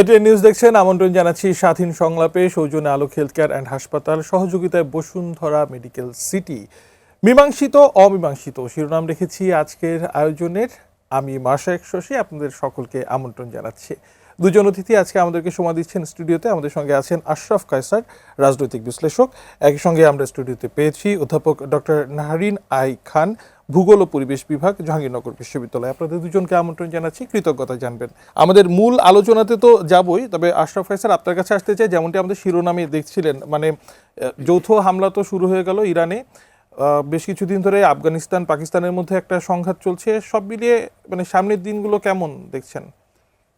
ATN news দেখছেন। আমন্ত্রণ জানাচ্ছি স্বাধীন সংলাপে। সৌজন্যে আলোক হেলথ কেয়ার অ্যান্ড হাসপাতাল, সহযোগিতায় বসুন্ধরা মেডিকেল সিটি। মীমাংসিত অমীমাংসিত শিরোনাম রেখেছি আজকের আয়োজনের। আমি মাশায়েক শশী আপনাদের সকলকে আমন্ত্রণ জানাচ্ছি। দুজন অতিথি আজকে আমাদেরকে সময় দিচ্ছেন স্টুডিওতে। আমাদের সঙ্গে আছেন আশরাফ কায়সার, রাজনৈতিক বিশ্লেষক। একই সঙ্গে আমরা স্টুডিওতে পেয়েছি অধ্যাপক ডক্টর নাহারিন আই খান, ভূগোল ও পরিবেশ বিভাগ, জাহাঙ্গীরনগর বিশ্ববিদ্যালয়। আপনাদের দুজনকে আমন্ত্রণ জানাচ্ছি, কৃতজ্ঞতা জানবেন। আমাদের মূল আলোচনাতে তো যাবই, তবে আশরাফ কায়সার আপনার কাছে আসতে চাই। যেমনটি আমাদের শিরোনামে দেখছিলেন, মানে যৌথ হামলা তো শুরু হয়ে গেল ইরানে, বেশ কিছুদিন ধরে আফগানিস্তান পাকিস্তানের মধ্যে একটা সংঘাত চলছে। সব মিলিয়ে মানে সামনের দিনগুলো কেমন দেখছেন?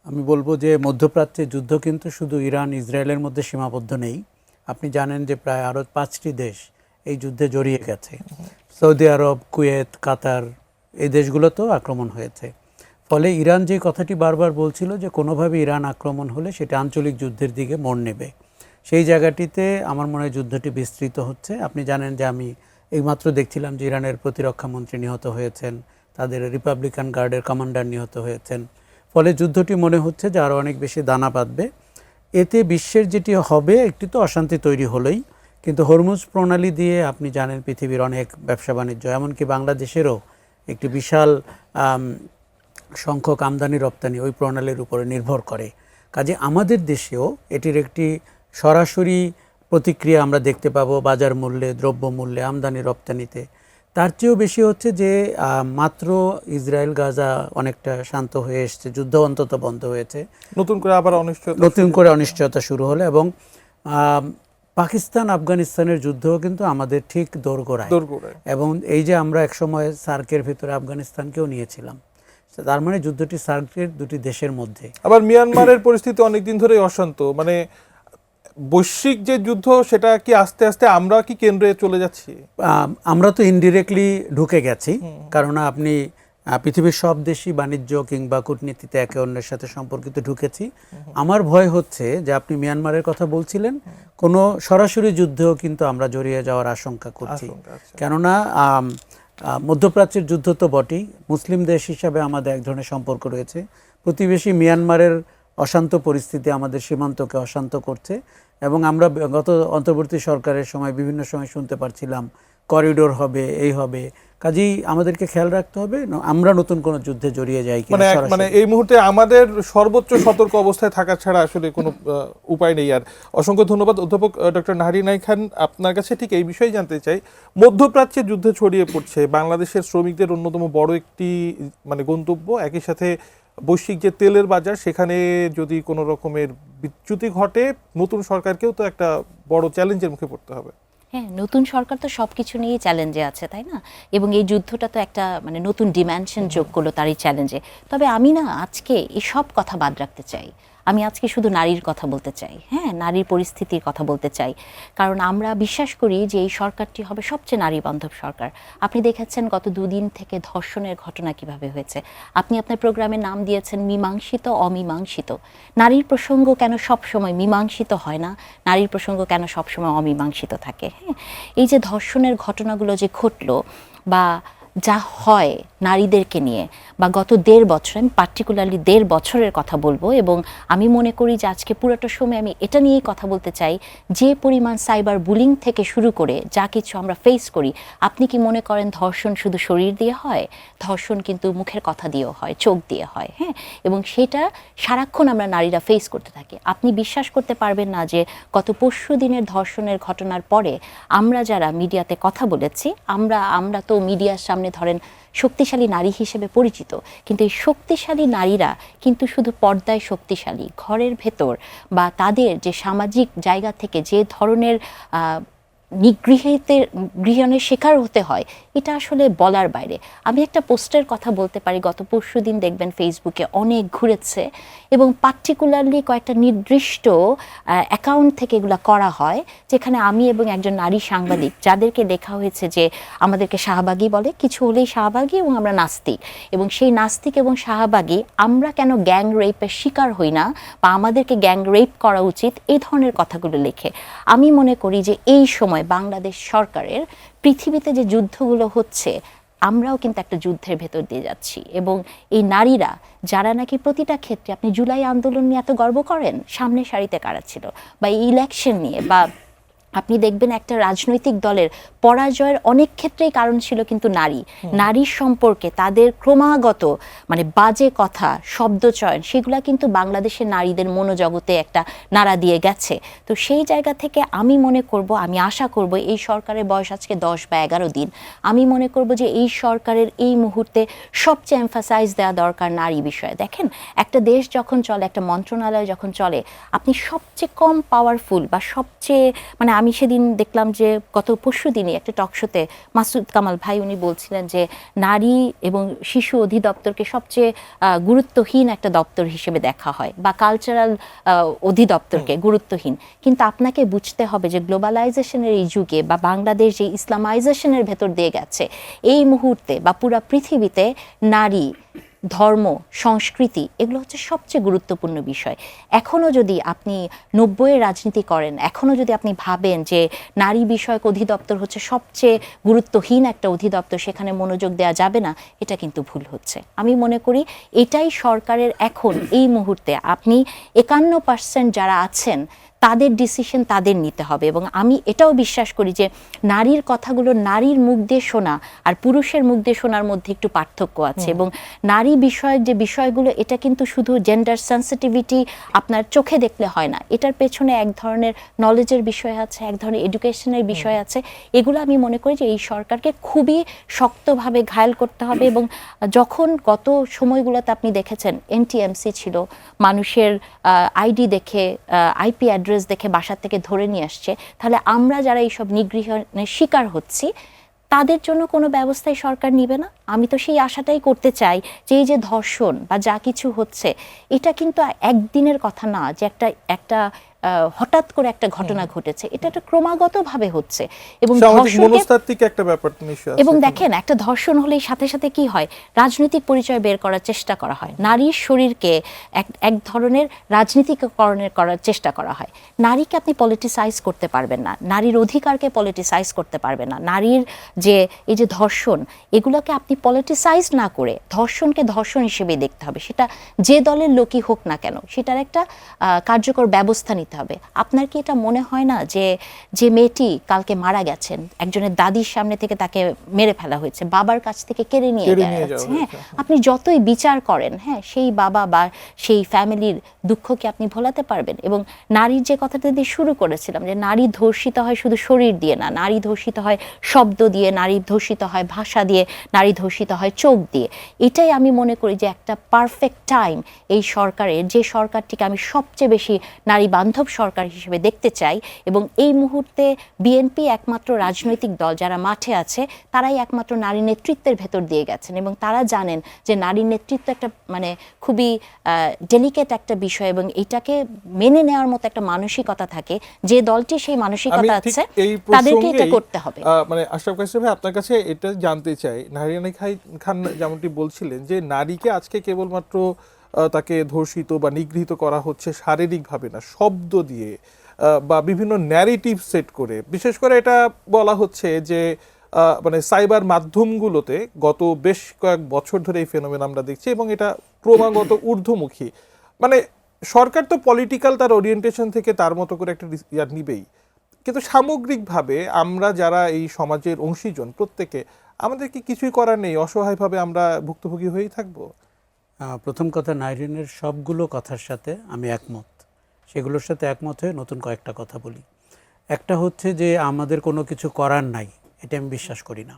আমি বলবো যে মধ্যপ্রাচ্যের যুদ্ধ কিন্তু শুধু ইরান ইসরায়েলের মধ্যে সীমাবদ্ধ নেই। আপনি জানেন যে প্রায় আরও 5টি দেশ এই যুদ্ধে জড়িয়ে গেছে। সৌদি আরব, কুয়েত, কাতার, এই দেশগুলোতেও আক্রমণ হয়েছে। ফলে ইরান যে কথাটি বারবার বলছিল যে কোনোভাবে ইরান আক্রমণ হলে সেটা আঞ্চলিক যুদ্ধের দিকে মোড় নেবে, সেই জায়গাটিতে আমার মনে হয় যুদ্ধটি বিস্তৃত হচ্ছে। আপনি জানেন যে আমি এইমাত্র দেখছিলাম যে ইরানের প্রতিরক্ষা মন্ত্রী নিহত হয়েছেন, তাদের রিপাবলিকান গার্ডের কমান্ডার নিহত হয়েছেন। ফলে যুদ্ধটি মনে হচ্ছে যে আরও অনেক বেশি দানা বাঁধবে। এতে বিশ্বের যেটি হবে, একটি তো অশান্তি তৈরি হলোই, কিন্তু হরমুজ প্রণালী দিয়ে আপনি জানেন পৃথিবীর অনেক ব্যবসা বাণিজ্য, এমনকি বাংলাদেশেরও একটি বিশাল সংখ্যক আমদানি রপ্তানি ওই প্রণালীর উপরে নির্ভর করে। কাজে আমাদের দেশেও এটির একটি সরাসরি প্রতিক্রিয়া আমরা দেখতে পাবো বাজার মূল্যে, দ্রব্য মূল্যে, আমদানি রপ্তানিতে। তার চেয়েও বেশি হচ্ছে যে মাত্র ইসরায়েল গাজা অনেকটা শান্ত হয়ে এসছে, যুদ্ধ অন্তত বন্ধ হয়েছে, নতুন করে অনিশ্চয়তা শুরু হলো। এবং পাকিস্তান আফগানিস্তানের যুদ্ধও কিন্তু আমাদের ঠিক দোরগোড়ায়। এবং এই যে আমরা একসময় সার্কের ভিতরে আফগানিস্তানকেও নিয়েছিলাম, তার মানে যুদ্ধটি সার্কের দুটি দেশের মধ্যে। আবার মিয়ানমারের পরিস্থিতি অনেকদিন ধরেই অশান্ত। মানে বৈশ্বিক যে যুদ্ধ, সেটা কি আস্তে আস্তে আমরা কি কেন্দ্রে চলে যাচ্ছি? আমরা তো ইনডিরেক্টলি ঢুকে গেছি, কারণ আপনি পৃথিবীর সব দেশই বাণিজ্য কিংবা কূটনীতিতে একে অন্যের সাথে সম্পর্কিত ঢুকেছি। আমার ভয় হচ্ছে যে আপনি মিয়ানমারের কথা বলছিলেন, কোনো সরাসরি যুদ্ধেও কিন্তু আমরা জড়িয়ে যাওয়ার আশঙ্কা করছি। কেননা মধ্যপ্রাচ্যের যুদ্ধ তো বটেই, মুসলিম দেশ হিসাবে আমাদের এক ধরনের সম্পর্ক রয়েছে। প্রতিবেশী মিয়ানমারের অশান্ত পরিস্থিতি আমাদের সীমান্তকে অশান্ত করছে। এবং আমরা গত অন্তর্বর্তী সরকারের সময় বিভিন্ন সময় শুনতে পারছিলাম করিডোর হবে, এই হবে। কাজেই আমাদেরকে খেয়াল রাখতে হবে আমরা নতুন কোনো যুদ্ধে জড়িয়ে যাই কিনা। মানে এই মুহূর্তে আমাদের সর্বোচ্চ সতর্ক অবস্থায় থাকা ছাড়া আসলে কোনো উপায় নেই। আর অসংখ্য ধন্যবাদ অধ্যাপক ডক্টর নাহারিন আই খান। আপনার কাছে ঠিক এই বিষয়ে জানতে চাই, মধ্যপ্রাচ্যে যুদ্ধ ছড়িয়ে পড়ছে, বাংলাদেশের শ্রমিকদের অন্যতম বড় একটি মানে গন্তব্য, একই সাথে বৈশ্বিক যে তেলের বাজার, সেখানে যদি কোনো রকমের বিচ্যুতি ঘটে, নতুন সরকারকেও তো একটা বড় চ্যালেঞ্জের মুখে পড়তে হবে। হ্যাঁ, নতুন সরকার তো সব কিছু নিয়েই চ্যালেঞ্জে আছে, তাই না? এবং এই যুদ্ধটা তো একটা মানে নতুন ডিমেনশন যোগ করলো তারই চ্যালেঞ্জে। তবে আমি না আজকে এই সব কথা বাদ রাখতে চাই। আমি আজকে শুধু নারীর কথা বলতে চাই, হ্যাঁ, নারীর পরিস্থিতির কথা বলতে চাই। কারণ আমরা বিশ্বাস করি যে এই সরকারটি হবে সবচেয়ে নারী বান্ধব সরকার। আপনি দেখেছেন গত দুদিন থেকে ধর্ষণের ঘটনা কিভাবে হয়েছে। আপনি আপনার প্রোগ্রামের নাম দিয়েছেন মীমাংসিত অমীমাংসিত। নারীর প্রসঙ্গ কেন সবসময় মীমাংসিত হয় না, নারীর প্রসঙ্গ কেন সবসময় অমীমাংসিত থাকে? হ্যাঁ, এই যে ধর্ষণের ঘটনাগুলো যে ঘটলো বা যা হয় নারীদেরকে নিয়ে, বা গত 1.5 বছর, আমি পার্টিকুলারলি 1.5 বছরের কথা বলবো, এবং আমি মনে করি যে আজকে পুরোটা সময় আমি এটা নিয়েই কথা বলতে চাই, যে পরিমাণ সাইবার বুলিং থেকে শুরু করে যা কিছু আমরা ফেস করি। আপনি কি মনে করেন ধর্ষণ শুধু শরীর দিয়ে হয়? ধর্ষণ কিন্তু মুখের কথা দিয়েও হয়, চোখ দিয়ে হয়, হ্যাঁ, এবং সেটা সারাক্ষণ আমরা নারীরা ফেস করতে থাকি। আপনি বিশ্বাস করতে পারবেন না যে গত পরশু দিনের ধর্ষণের ঘটনার পরে আমরা যারা মিডিয়াতে কথা বলেছি, আমরা তো মিডিয়ার সামনে ধরেন শক্তিশালী নারী হিসেবে পরিচিত, কিন্তু এই শক্তিশালী নারীরা কিন্তু শুধু পর্দায় শক্তিশালী, ঘরের ভেতর বা তাদের যে সামাজিক জায়গা থেকে যে ধরনের গৃহণের শিকার হতে হয়, এটা আসলে বলার বাইরে। আমি একটা পোস্টের কথা বলতে পারি, গত পরশুদিন দেখবেন ফেসবুকে অনেক ঘুরেছে, এবং পার্টিকুলারলি কয়েকটা নির্দিষ্ট অ্যাকাউন্ট থেকে এগুলো করা হয়, যেখানে আমি এবং একজন নারী সাংবাদিক, যাদেরকে লেখা হয়েছে যে আমাদেরকে শাহবাগী বলে, কিছু হলেই শাহবাগী, এবং আমরা নাস্তিক, এবং সেই নাস্তিক এবং শাহবাগী আমরা কেন গ্যাং রেপের শিকার হই না, বা আমাদেরকে গ্যাং রেপ করা উচিত, এই ধরনের কথাগুলো লেখে। আমি মনে করি যে এই সময় বাংলাদেশ সরকারের পৃথিবীতে যে যুদ্ধগুলো হচ্ছে আমরাও কিন্তু একটা যুদ্ধের ভেতর দিয়ে যাচ্ছি, এবং এই নারীরা যারা নাকি প্রতিটা ক্ষেত্রে, আপনি জুলাই আন্দোলন নিয়ে এত গর্ব করেন, সামনের সারিতে কারা ছিল, বা এই ইলেকশন নিয়ে, বা আপনি দেখবেন একটা রাজনৈতিক দলের পরাজয়ের অনেক ক্ষেত্রেই কারণ ছিল কিন্তু নারীর সম্পর্কে তাদের ক্রমাগত মানে বাজে কথা, শব্দচয়ন, সেগুলা কিন্তু বাংলাদেশের নারীদের মনোজগতে একটা নাড়া দিয়ে গেছে। তো সেই জায়গা থেকে আমি মনে করব, আমি আশা করব, এই সরকারের বয়স আজকে 10 বা 11 দিন, আমি মনে করব যে এই সরকারের এই মুহূর্তে সবচেয়ে এমফাসাইজ দেওয়া দরকার নারী বিষয়ে। দেখেন, একটা দেশ যখন চলে, একটা মন্ত্রণালয় যখন চলে, আপনি সবচেয়ে কম পাওয়ারফুল বা সবচেয়ে মানে, আমি সেদিন দেখলাম যে গত পরশু দিনই একটা টকশোতে মাসুদ কামাল ভাই উনি বলছিলেন যে নারী এবং শিশু অধিদপ্তরকে সবচেয়ে গুরুত্বহীন একটা দপ্তর হিসেবে দেখা হয়, বা কালচারাল অধিদপ্তরকে গুরুত্বহীন। কিন্তু আপনাকে বুঝতে হবে যে গ্লোবালাইজেশনের এই যুগে, বা বাংলাদেশ যে ইসলামাইজেশনের ভেতর দিয়ে গেছে এই মুহূর্তে, বা পুরা পৃথিবীতে নারী, ধর্ম, সংস্কৃতি এগুলো হচ্ছে সবচেয়ে গুরুত্বপূর্ণ বিষয়। এখনও যদি আপনি 90-এর রাজনীতি করেন, এখনও যদি আপনি ভাবেন যে নারী বিষয়ক অধিদপ্তর হচ্ছে সবচেয়ে গুরুত্বহীন একটা অধিদপ্তর, সেখানে মনোযোগ দেওয়া যাবে না, এটা কিন্তু ভুল হচ্ছে। আমি মনে করি এটাই সরকারের এখন এই মুহূর্তে, আপনি 51% যারা আছেন তাদের ডিসিশন তাদের নিতে হবে। এবং আমি এটাও বিশ্বাস করি যে নারীর কথাগুলো নারীর মুখ দিয়ে শোনা আর পুরুষের মুখ দিয়ে শোনার মধ্যে একটু পার্থক্য আছে, এবং নারী বিষয়ক যে বিষয়গুলো, এটা কিন্তু শুধু জেন্ডার সেন্সিটিভিটি আপনার চোখে দেখলে হয় না, এটার পেছনে এক ধরনের নলেজের বিষয় আছে, এক ধরনের এডুকেশনের বিষয় আছে। এগুলো আমি মনে করি যে এই সরকারকে খুবই শক্তভাবে ঘায়েল করতে হবে। এবং যখন গত সময়গুলোতে আপনি দেখেছেন এনটিএমসি ছিল, মানুষের আইডি দেখে, আইপি অ্যাড্রেস দেখে বাসার থেকে ধরে নিয়ে আসছে, তাহলে আমরা যারা এইসব নিগৃহণের শিকার হচ্ছি তাদের জন্য কোনো ব্যবস্থাই সরকার নিবে না? আমি তো সেই আশাটাই করতে চাই যে এই যে ধর্ষণ বা যা কিছু হচ্ছে, এটা কিন্তু একদিনের কথা না যে একটা হঠাৎ করে একটা ঘটনা ঘটেছে, এটা একটা ক্রমাগতভাবে হচ্ছে। এবং মনস্তাত্ত্বিক একটা ব্যাপার নিশ্চয়ই আছে। এবং দেখেন, একটা ধর্ষণ হলেই সাথে সাথে কি হয়, রাজনৈতিক পরিচয় বের করার চেষ্টা করা হয়, নারীর শরীরকে এক ধরনের রাজনীতিকরণের করার চেষ্টা করা হয়। নারীকে আপনি পলিটিসাইজ করতে পারবেন না, নারীর অধিকারকে পলিটিসাইজ করতে পারবেন না, নারীর যে এই যে ধর্ষণ, এগুলোকে আপনি পলিটিসাইজ না করে ধর্ষণকে ধর্ষণ হিসেবে দেখতে হবে। সেটা যে দলের লোকই হোক না কেন, সেটার একটা কার্যকর ব্যবস্থা নিতে হবে। আপনার কি এটা মনে হয় না যে মেয়েটি কালকে মারা গেছেন, একজনের দাদির সামনে থেকে তাকে মেরে ফেলা হয়েছে, বাবার কাছ থেকে কেড়ে নিয়ে যাচ্ছে, হ্যাঁ, আপনি যতই বিচার করেন, হ্যাঁ, সেই বাবা বা সেই ফ্যামিলির দুঃখকে আপনি ভোলাতে পারবেন? এবং নারীর যে কথাটা দিয়ে শুরু করেছিলাম, যে নারী ধর্ষিত হয় শুধু শরীর দিয়ে না, নারী ধর্ষিত হয় শব্দ দিয়ে, নারী ধর্ষিত হয় ভাষা দিয়ে, নারী ধর্ষিত হয় চোখ দিয়ে। এটাই আমি মনে করি যে একটা পারফেক্ট টাইম এই সরকারের, যে সরকারটিকে আমি সবচেয়ে বেশি নারী বান্ধব সরকার হিসেবে দেখতে চাই। এবং এই মুহূর্তে বিএনপি একমাত্র রাজনৈতিক দল যারা মাঠে আছে, তারাই একমাত্র নারী নেতৃত্বের ভেতর দিয়ে গেছেন, এবং তারা জানেন যে নারী নেতৃত্ব একটা মানে খুবই ডেলিকেট একটা বিষয়, এবং এটাকে মেনে নেওয়ার মতো একটা মানসিকতা থাকে, যে দলটি সেই মানসিকতা আছে তাদেরকে এটা করতে হবে। মানে আশরাফ কাইসার ভাই, আপনার কাছে এটা জানতে চাই, নাহিয়ানা খান যেমনটি বলছিলেন যে নারীকে আজকে কেবলমাত্র তাকে ধর্ষিত বা নিগৃহীত করা হচ্ছে শারীরিকভাবে না, শব্দ দিয়ে বা বিভিন্ন ন্যারেটিভ সেট করে। বিশেষ করে এটা বলা হচ্ছে যে মানে সাইবার মাধ্যমগুলোতে গত বেশ কয়েক বছর ধরে এই ফেনোমেন আমরা দেখছি, এবং এটা ক্রমাগত ঊর্ধ্বমুখী। মানে সরকার তো পলিটিক্যাল তার ওরিয়েন্টেশন থেকে তার মতো করে একটা নিবেই, কিন্তু সামগ্রিকভাবে আমরা যারা এই সমাজের অংশীজন, প্রত্যেকে আমাদের কি কিছুই করার নেই, অসহায়ভাবে আমরা ভুক্তভোগী হয়েই থাকবো? প্রথম কথা, নাইরিনের সবগুলো কথার সাথে আমি একমত। সেগুলোর সাথে একমত হয়ে নতুন কয়েকটা কথা বলি। একটা হচ্ছে যে আমাদের কোনো কিছু করার নাই, এটা আমি বিশ্বাস করি না।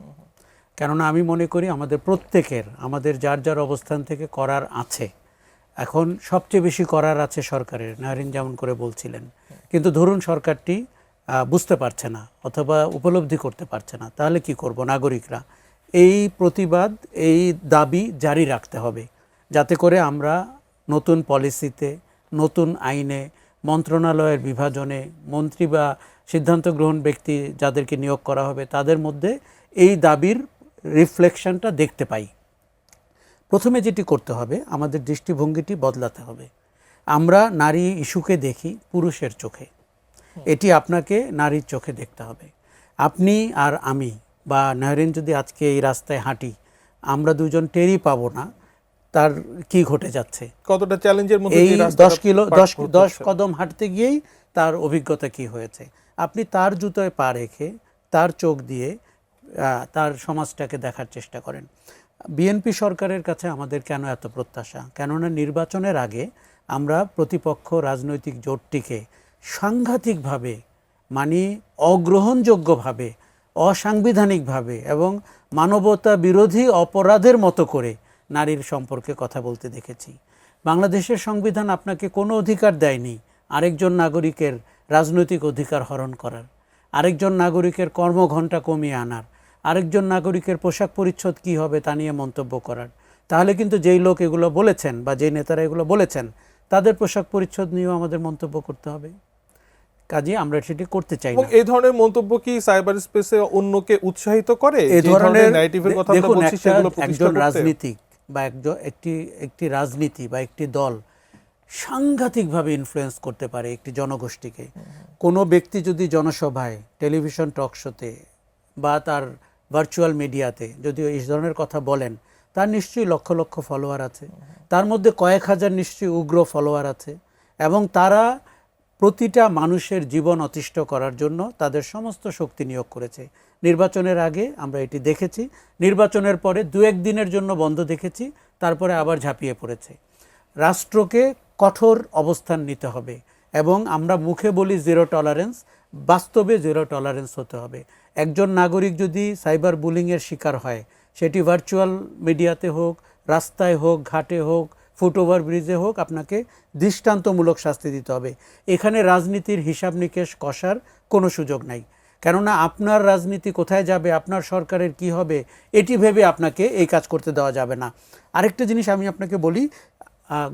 কেননা আমি মনে করি আমাদের প্রত্যেকের, আমাদের যার যার অবস্থান থেকে করার আছে। এখন সবচেয়ে বেশি করার আছে সরকারের, নাইরিন যেমন করে বলছিলেন। কিন্তু ধরুন সরকারটি বুঝতে পারছে না অথবা উপলব্ধি করতে পারছে না, তাহলে কি করব? নাগরিকরা এই প্রতিবাদ, এই দাবি জারি রাখতে হবে, যাতে করে আমরা নতুন পলিসিতে, নতুন আইনে, মন্ত্রণালয়ের বিভাজনে, মন্ত্রী বা সিদ্ধান্ত গ্রহণ ব্যক্তি যাদেরকে নিয়োগ করা হবে তাদের মধ্যে এই দাবির রিফ্লেকশনটা দেখতে পাই। প্রথমে যেটি করতে হবে, আমাদের দৃষ্টিভঙ্গিটি বদলাতে হবে। আমরা নারী ইস্যুকে দেখি পুরুষের চোখে, এটি আপনাকে নারীর চোখে দেখতে হবে। আপনি আর আমি বা নাহরিন যদি আজকে এই রাস্তায় হাঁটি, আমরা দুজন টেরই পাবো না তার কি ঘটে যাচ্ছে। কতটা চ্যালেঞ্জের মধ্যে এই দিয়ে রাস্তাটা 10 কদম হাঁটতে গিয়েই তার অভিজ্ঞতা কি হয়েছে। আপনি তার জুতোয় পা রেখে তার চোখ দিয়ে তার সমাজটাকে দেখার চেষ্টা করেন। বিএনপি সরকারের কাছে আমাদের কেন এত প্রত্যাশা? কেননা নির্বাচনের আগে আমরা প্রতিপক্ষ রাজনৈতিক জোটটিকে সাংঘাতিকভাবে, মানে অগ্রহণযোগ্যভাবে, অসাংবিধানিকভাবে এবং মানবতা বিরোধী অপরাধের মতো করে নারীর সম্পর্কে কথা বলতে দেখেছি। বাংলাদেশের সংবিধান আপনাকে কোনো অধিকার দেয়নি আরেকজন নাগরিকের রাজনৈতিক অধিকার হরণ করার, আরেকজন নাগরিকের কর্মঘণ্টা কমিয়ে আনার, আরেকজন নাগরিকের পোশাক পরিচ্ছদ কী হবে তা নিয়ে মন্তব্য করার। তাহলে কিন্তু যেই লোক এগুলো বলেছেন বা যেই নেতারা এগুলো বলেছেন তাদের পোশাক পরিচ্ছদ নিয়েও আমাদের মন্তব্য করতে হবে। কাজে আমরা সেটি করতে চাই এবং না। এই ধরনের মন্তব্য কি সাইবার স্পেসে অন্যকে উৎসাহিত করে? এই ধরনের ন্যারেটিভের কথা আমরা দেখুন, বলছি সেগুলো প্রতিষ্ঠা একজন করতে? রাজনীতিক বা একটি রাজনীতি বা একটি দল সাংঘাতিকভাবে ইনফ্লুয়েন্স করতে পারে একটি জনগোষ্ঠীকে। কোনো ব্যক্তি যদি জনসভায়, টেলিভিশন টক শোতে বা তার ভার্চুয়াল মিডিয়াতে যদি এই ধরনের কথা বলেন, তার নিশ্চয়ই লক্ষ লক্ষ ফলোয়ার আছে, তার মধ্যে কয়েক হাজার নিশ্চয়ই উগ্র ফলোয়ার আছে, এবং তারা প্রতিটা মানুষের জীবন অতিষ্ঠ করার জন্য তাদের সমস্ত শক্তি নিয়োগ করেছে। নির্বাচনের আগে আমরা এটি দেখেছি, নির্বাচনের পরে 2-1 দিনের জন্য বন্ধ দেখেছি, তারপরে আবার ঝাঁপিয়ে পড়েছে। রাষ্ট্রকে কঠোর অবস্থান নিতে হবে এবং আমরা মুখে বলি জিরো টলারেন্স, বাস্তবে জিরো টলারেন্স হতে হবে। একজন নাগরিক যদি সাইবার বুলিংয়ের শিকার হয়, সেটি ভার্চুয়াল মিডিয়াতে হোক, রাস্তায় হোক, ঘাটে হোক, ফুটওভার ব্রিজে হোক, আপনাকে দৃষ্টান্তমূলক শাস্তি দিতে হবে। এখানে রাজনীতির হিসাব নিকেশ কষার কোনো সুযোগ নাই। কেননা আপনার রাজনীতি কোথায় যাবে, আপনার সরকারের কি হবে, এটি ভেবে আপনাকে এই কাজ করতে দেওয়া যাবে না। আরেকটা জিনিস আমি আপনাকে বলি,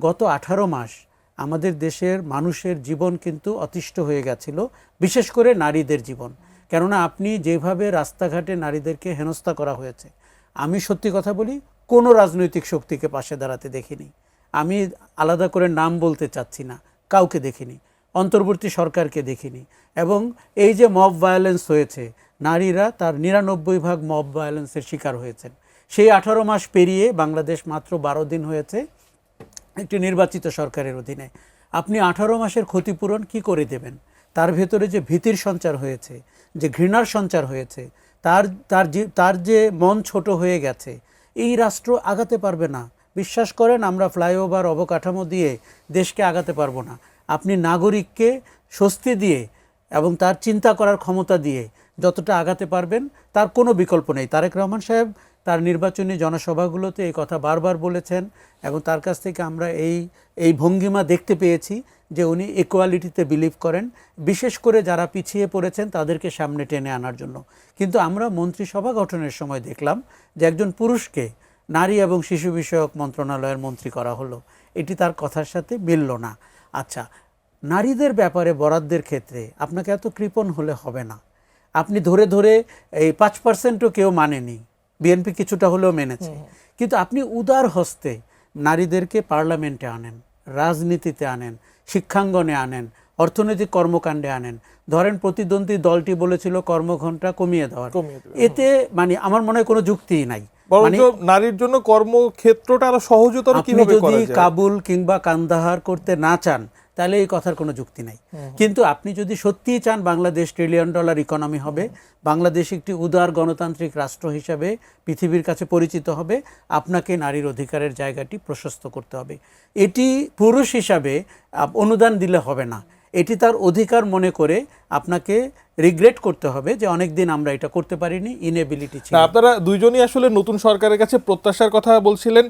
গত 18 মাস আমাদের দেশের মানুষের জীবন কিন্তু অতিষ্ঠ হয়ে গেছিল, বিশেষ করে নারীদের জীবন। কেননা আপনি যেভাবে রাস্তাঘাটে নারীদেরকে হেনস্থা করা হয়েছে, আমি সত্যি কথা বলি কোনো রাজনৈতিক শক্তিকে পাশে দাঁড়াতে দেখিনি। আমি আলাদা করে নাম বলতে চাচ্ছি না, কাউকে দেখিনি, অন্তর্বর্তী সরকারকে দেখিনি। এবং এই যে মব ভায়োলেন্স হয়েছে, নারীরা তার 99% মব ভায়োলেন্সের শিকার হয়েছেন। সেই 18 মাস পেরিয়ে বাংলাদেশ মাত্র 12 দিন হয়েছে একটি নির্বাচিত সরকারের অধীনে। আপনি 18 মাসের ক্ষতিপূরণ কি করে দেবেন? তার ভেতরে যে ভীতির সঞ্চার হয়েছে, যে ঘৃণার সঞ্চার হয়েছে, তার যে মন ছোট হয়ে গেছে, এই রাষ্ট্র আগাতে পারবে না। বিশ্বাস করেন, আমরা ফ্লাইওভার অবকাঠামো দিয়ে দেশকে আগাতে পারবো না। আপনি নাগরিককে স্বস্তি দিয়ে এবং তার চিন্তা করার ক্ষমতা দিয়ে যতটা আগাতে পারবেন, তার কোনো বিকল্প নেই। তারেক রহমান সাহেব তার নির্বাচনী জনসভাগুলোতে এই কথা বারবার বলেছেন এবং তার কাছ থেকে আমরা এই ভঙ্গিমা দেখতে পেয়েছি যে উনি ইকুয়ালিটিতে বিলিভ করেন, বিশেষ করে যারা পিছিয়ে পড়েছেন তাদেরকে সামনে টেনে আনার জন্য। কিন্তু আমরা মন্ত্রিসভা গঠনের সময় দেখলাম যে একজন পুরুষকে নারী এবং শিশু বিষয়ক মন্ত্রণালয়ের মন্ত্রী করা হলো, এটি তার কথার সাথে মিলল না। আচ্ছা, নারীদের ব্যাপারে বরাদ্দের ক্ষেত্রে আপনাকে এত কৃপণ হলে হবে না। আপনি ধরে ধরে এই 5%ও কেউ মানেনি, বিএনপি কিছুটা হলেও মেনেছে, কিন্তু আপনি উদার হস্তে নারীদেরকে পার্লামেন্টে আনেন, রাজনীতিতে আনেন, শিক্ষাঙ্গনে আনেন, অর্থনৈতিক কর্মকাণ্ডে আনেন। ধরেন প্রতিদ্বন্দ্বী দলটি বলেছিল কর্মঘণ্টা কমিয়ে দেওয়ার, এতে মানে আমার মনে হয় কোনো যুক্তিই নাই। মানে নারীর জন্য কর্মক্ষেত্রটা আরো সহজতর কিভাবে করা যায়? যদি কাবুল কিংবা কান্দাহার করতে না চান তাহলে এই কথার কোনো যুক্তি নাই। কিন্তু আপনি যদি সত্যিই চান বাংলাদেশ $1 ট্রিলিয়ন ইকোনমি হবে, বাংলাদেশ একটি উদার গণতান্ত্রিক রাষ্ট্র হিসাবে পৃথিবীর কাছে পরিচিত হবে, আপনাকে নারীর অধিকারের জায়গাটি প্রশস্ত করতে হবে। এটি পুরুষ হিসাবে অনুদান দিলে হবে না, এটি তার অধিকার মনে করে আপনাকে রিগ্রেট করতে হবে যে অনেকদিন আমরা এটা করতে পারিনি, ইনএবিলিটি ছিল। আপনারা দুইজনই আসলে নতুন সরকারের কাছে প্রত্যাশার কথা বলছিলেন।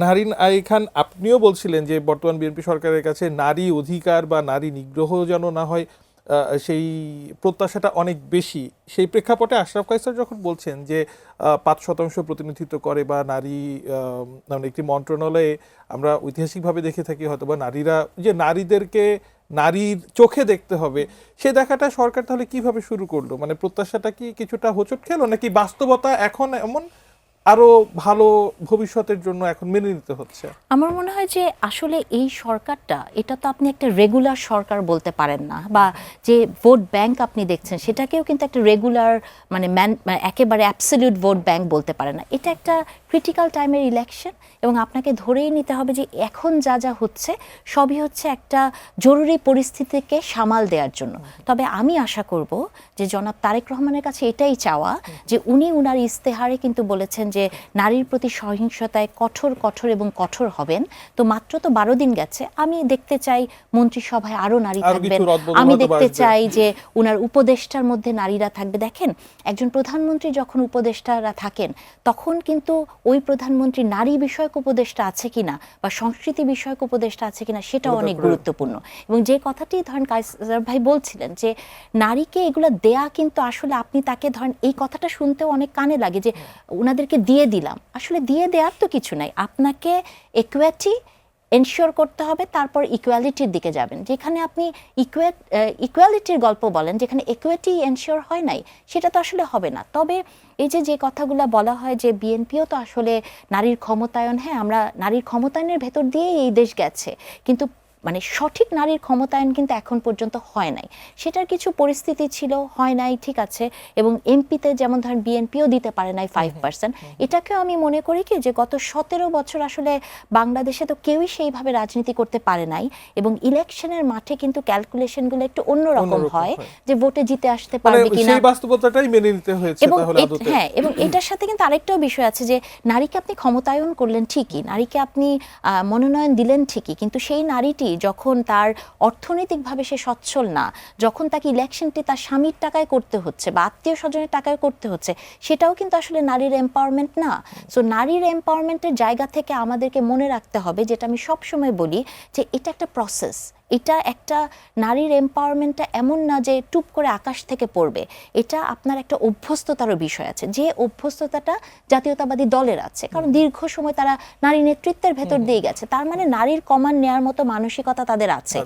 নাহরিন আই খান, আপনিও বলছিলেন যে বর্তমান বিএনপি সরকারের কাছে নারী অধিকার বা নারী নিগ্রহ যেন না হয়, সেই প্রত্যাশাটা অনেক বেশি। সেই প্রেক্ষাপটে আশরাফ কায়সার যখন বলছেন যে 5% প্রতিনিধিত্ব করে বা নারী একটি মন্ত্রণালয়ে, আমরা ঐতিহাসিকভাবে দেখে থাকি হয়তো বা নারীরা, যে নারীদেরকে নারীর চোখে দেখতে হবে, সে দেখাটা সরকার তাহলে কিভাবে শুরু করলো? মানে প্রত্যাশাটা কি কিছুটা হোঁচট খেলো, নাকি বাস্তবতা এখন এমন আরো ভালো ভবিষ্যতের জন্য এখন মেনে নিতে হচ্ছে? আমার মনে হয় যে আসলে এই সরকারটা, এটা তো আপনি একটা রেগুলার সরকার বলতে পারেন না, বা যে ভোট ব্যাংক আপনি দেখছেন সেটাকেও কিন্তু একটা রেগুলার মানে একেবারে অ্যাবসলিউট ভোট ব্যাংক বলতে পারেন না। এটা একটা ক্রিটিক্যাল টাইমের ইলেকশন, এবং আপনাকে ধরেই নিতে হবে যে এখন যা যা হচ্ছে সবই হচ্ছে একটা জরুরি পরিস্থিতিকে সামাল দেওয়ার জন্য। তবে আমি আশা করব যে জনাব তারেক রহমানের কাছে এটাই চাওয়া যে উনি উনার ইস্তেহারে কিন্তু বলেছেন যে নারীর প্রতি সহিংসতায় কঠোর কঠোর এবং কঠোর হবেন। তো মাত্র তো 12 দিন গেছে, আমি দেখতে চাই মন্ত্রিসভায় আরো নারী আরো থাকবেন, কিছু রদবদল আমি হয়তো দেখতে আসবে। চাই যে উনার উপদেষ্টার মধ্যে নারীরা থাকবে। দেখেন, একজন প্রধানমন্ত্রী যখন উপদেষ্টারা থাকেন তখন কিন্তু ওই প্রধানমন্ত্রী নারী বিষয়ক উপদেষ্টা আছে কিনা বা সংস্কৃতি বিষয়ক উপদেষ্টা আছে কিনা সেটাও অনেক গুরুত্বপূর্ণ। এবং যে কথাটি ধরেন কায়সার ভাই বলছিলেন যে নারীকে এগুলো দেয়া, কিন্তু আসলে আপনি তাকে ধরেন এই কথাটা শুনতেও অনেক কানে লাগে যে ওনাদেরকে দিয়ে দিলাম। আসলে দিয়ে দেওয়ার তো কিছু নাই, আপনাকে ইকুইটি এনশিওর করতে হবে, তারপর ইকুয়ালিটির দিকে যাবেন। যেখানে আপনি ইকুয়ালিটির গল্প বলেন, যেখানে ইকুইটি এনশিওর হয় নাই, সেটা তো আসলে হবে না। তবে এই যে কথাগুলো বলা হয় যে বিএনপিও তো আসলে নারীর ক্ষমতায়ন, হ্যাঁ আমরা নারীর ক্ষমতায়নের ভেতর দিয়েই এই দেশ গেছে, কিন্তু মানে সঠিক নারীর ক্ষমতায়ন কিন্তু এখন পর্যন্ত হয় নাই। সেটার কিছু পরিস্থিতি ছিল, হয় নাই, ঠিক আছে। এবং এমপিতে যেমন ধরেন বিএনপিও দিতে পারে নাই 5%। এটাকেও আমি মনে করি কি যে গত 17 বছর আসলে বাংলাদেশে তো কেউই সেইভাবে রাজনীতি করতে পারে নাই, এবং ইলেকশনের মাঠে কিন্তু ক্যালকুলেশনগুলো একটু অন্যরকম হয়, যে ভোটে জিতে আসতে পারবে কিনা, সেই বাস্তবতাটাই মেনে নিতে হয়েছে এবং তাহলে আদতে। হ্যাঁ, এবং এটার সাথে কিন্তু আরেকটাও বিষয় আছে যে নারীকে আপনি ক্ষমতায়ন করলেন ঠিকই, নারীকে আপনি মনোনয়ন দিলেন ঠিকই, কিন্তু সেই নারীটি যখন তার অর্থনৈতিকভাবে সে সচ্ছল না, যখন তাকে ইলেকশনটি তার স্বামীর টাকায় করতে হচ্ছে বা আত্মীয় স্বজনের টাকায় করতে হচ্ছে, সেটাও কিন্তু আসলে নারীর এম্পাওয়ারমেন্ট না। সো নারীর এম্পাওয়ারমেন্টের জায়গা থেকে আমাদেরকে মনে রাখতে হবে, যেটা আমি সবসময় বলি, যে এটা একটা প্রসেস। এটা একটা নারীর এম্পাওয়ারমেন্টটা এমন না যে টুপ করে আকাশ থেকে পড়বে, এটা আপনার একটা অভ্যস্ততারও বিষয় আছে, যে অভ্যস্ততাটা জাতীয়তাবাদী দলের আছে, কারণ দীর্ঘ সময় তারা নারী নেতৃত্বের ভেতর দিয়ে গেছে, তার মানে নারীর কমান্ড নেওয়ার মতো মানসিকতা তাদের আছে।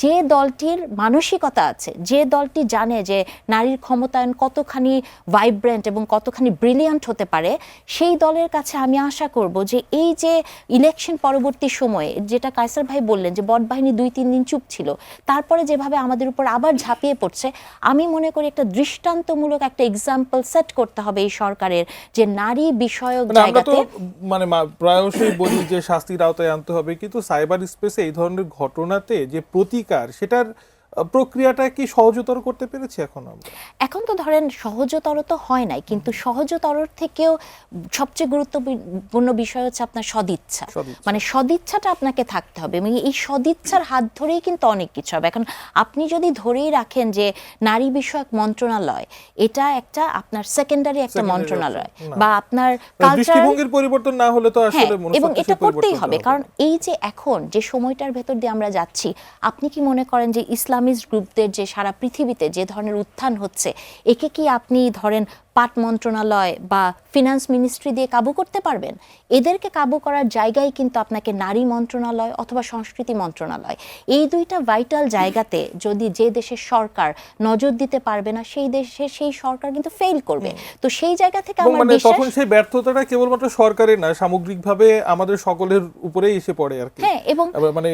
যে দলটির মানসিকতা আছে, যে দলটি জানে যে নারীর ক্ষমতায়ন কতখানি ভাইব্রেন্ট এবং কতখানি ব্রিলিয়ান্ট হতে পারে, সেই দলের কাছে আমি আশা করব যে এই যে ইলেকশন পরবর্তী সময়ে, যেটা কায়সার ভাই বললেন যে বটবাহিনী 2-3 দিন চুপ ছিল, তারপরে যেভাবে আমাদের উপর আবার ঝাঁপিয়ে পড়ছে, আমি মনে করি একটা দৃষ্টান্তমূলক একটা এক্সাম্পল সেট করতে হবে এই সরকারের, যে নারী বিষয়ক জায়গাতে মানে প্রায়শই বলি যে শাস্তির আওতায় আনতে হবে, কিন্তু সাইবার স্পেসে এই ধরনের ঘটনাতে যে প্রতিকার, সেটার প্রক্রিয়াটা কি সহজতর করতে পেরেছি এখন আমরা? এখন তো ধরেন সহজতর তো হয় নাই, কিন্তু সহজতর থেকেও সবচেয়ে গুরুত্বপূর্ণ বিষয় হচ্ছে আপনার সদিচ্ছা। মানে সদিচ্ছাটা আপনাকে থাকতে হবে, এবং এই সদিচ্ছার হাত ধরেই কিন্তু অনেক কিছু হবে। এখন আপনি যদি ধরেই রাখেন যে নারী বিষয়ক মন্ত্রণালয় এটা একটা আপনার সেকেন্ডারি একটা মন্ত্রণালয়, বা আপনার কালচার, দৃষ্টিভঙ্গির পরিবর্তন না হলে তো আসলে এবং এটা করতেই হবে, কারণ এই যে এখন যে সময়টার ভেতর দিয়ে আমরা যাচ্ছি, আপনি কি মনে করেন যে ইসলামিস্ট গ্রুপদের যে সারা পৃথিবীতে যে ধরনের উত্থান হচ্ছে, একে কি আপনি ধরেন পাট মন্ত্রণালয় বা ফিনান্স মিনিস্ট্রি দিয়ে কাবু করতে পারবেন? এদেরকে কাবু করার জায়গায় কিন্তু আপনাকে নারী মন্ত্রণালয় অথবা সংস্কৃতি মন্ত্রণালয়, এই দুইটা ভাইটাল জায়গাতে যদি যে দেশের সরকার নজর দিতে পারবে না, সেই দেশে সেই সরকার কিন্তু ফেল করবে। তো সেই জায়গা থেকে আমার বিশ্বাস, তখন সেই ব্যর্থতাটা কেবলমাত্র সরকারের না, সামগ্রিকভাবে আমাদের সকলের উপরেই এসে পড়ে আর কি। হ্যাঁ, এবং মানে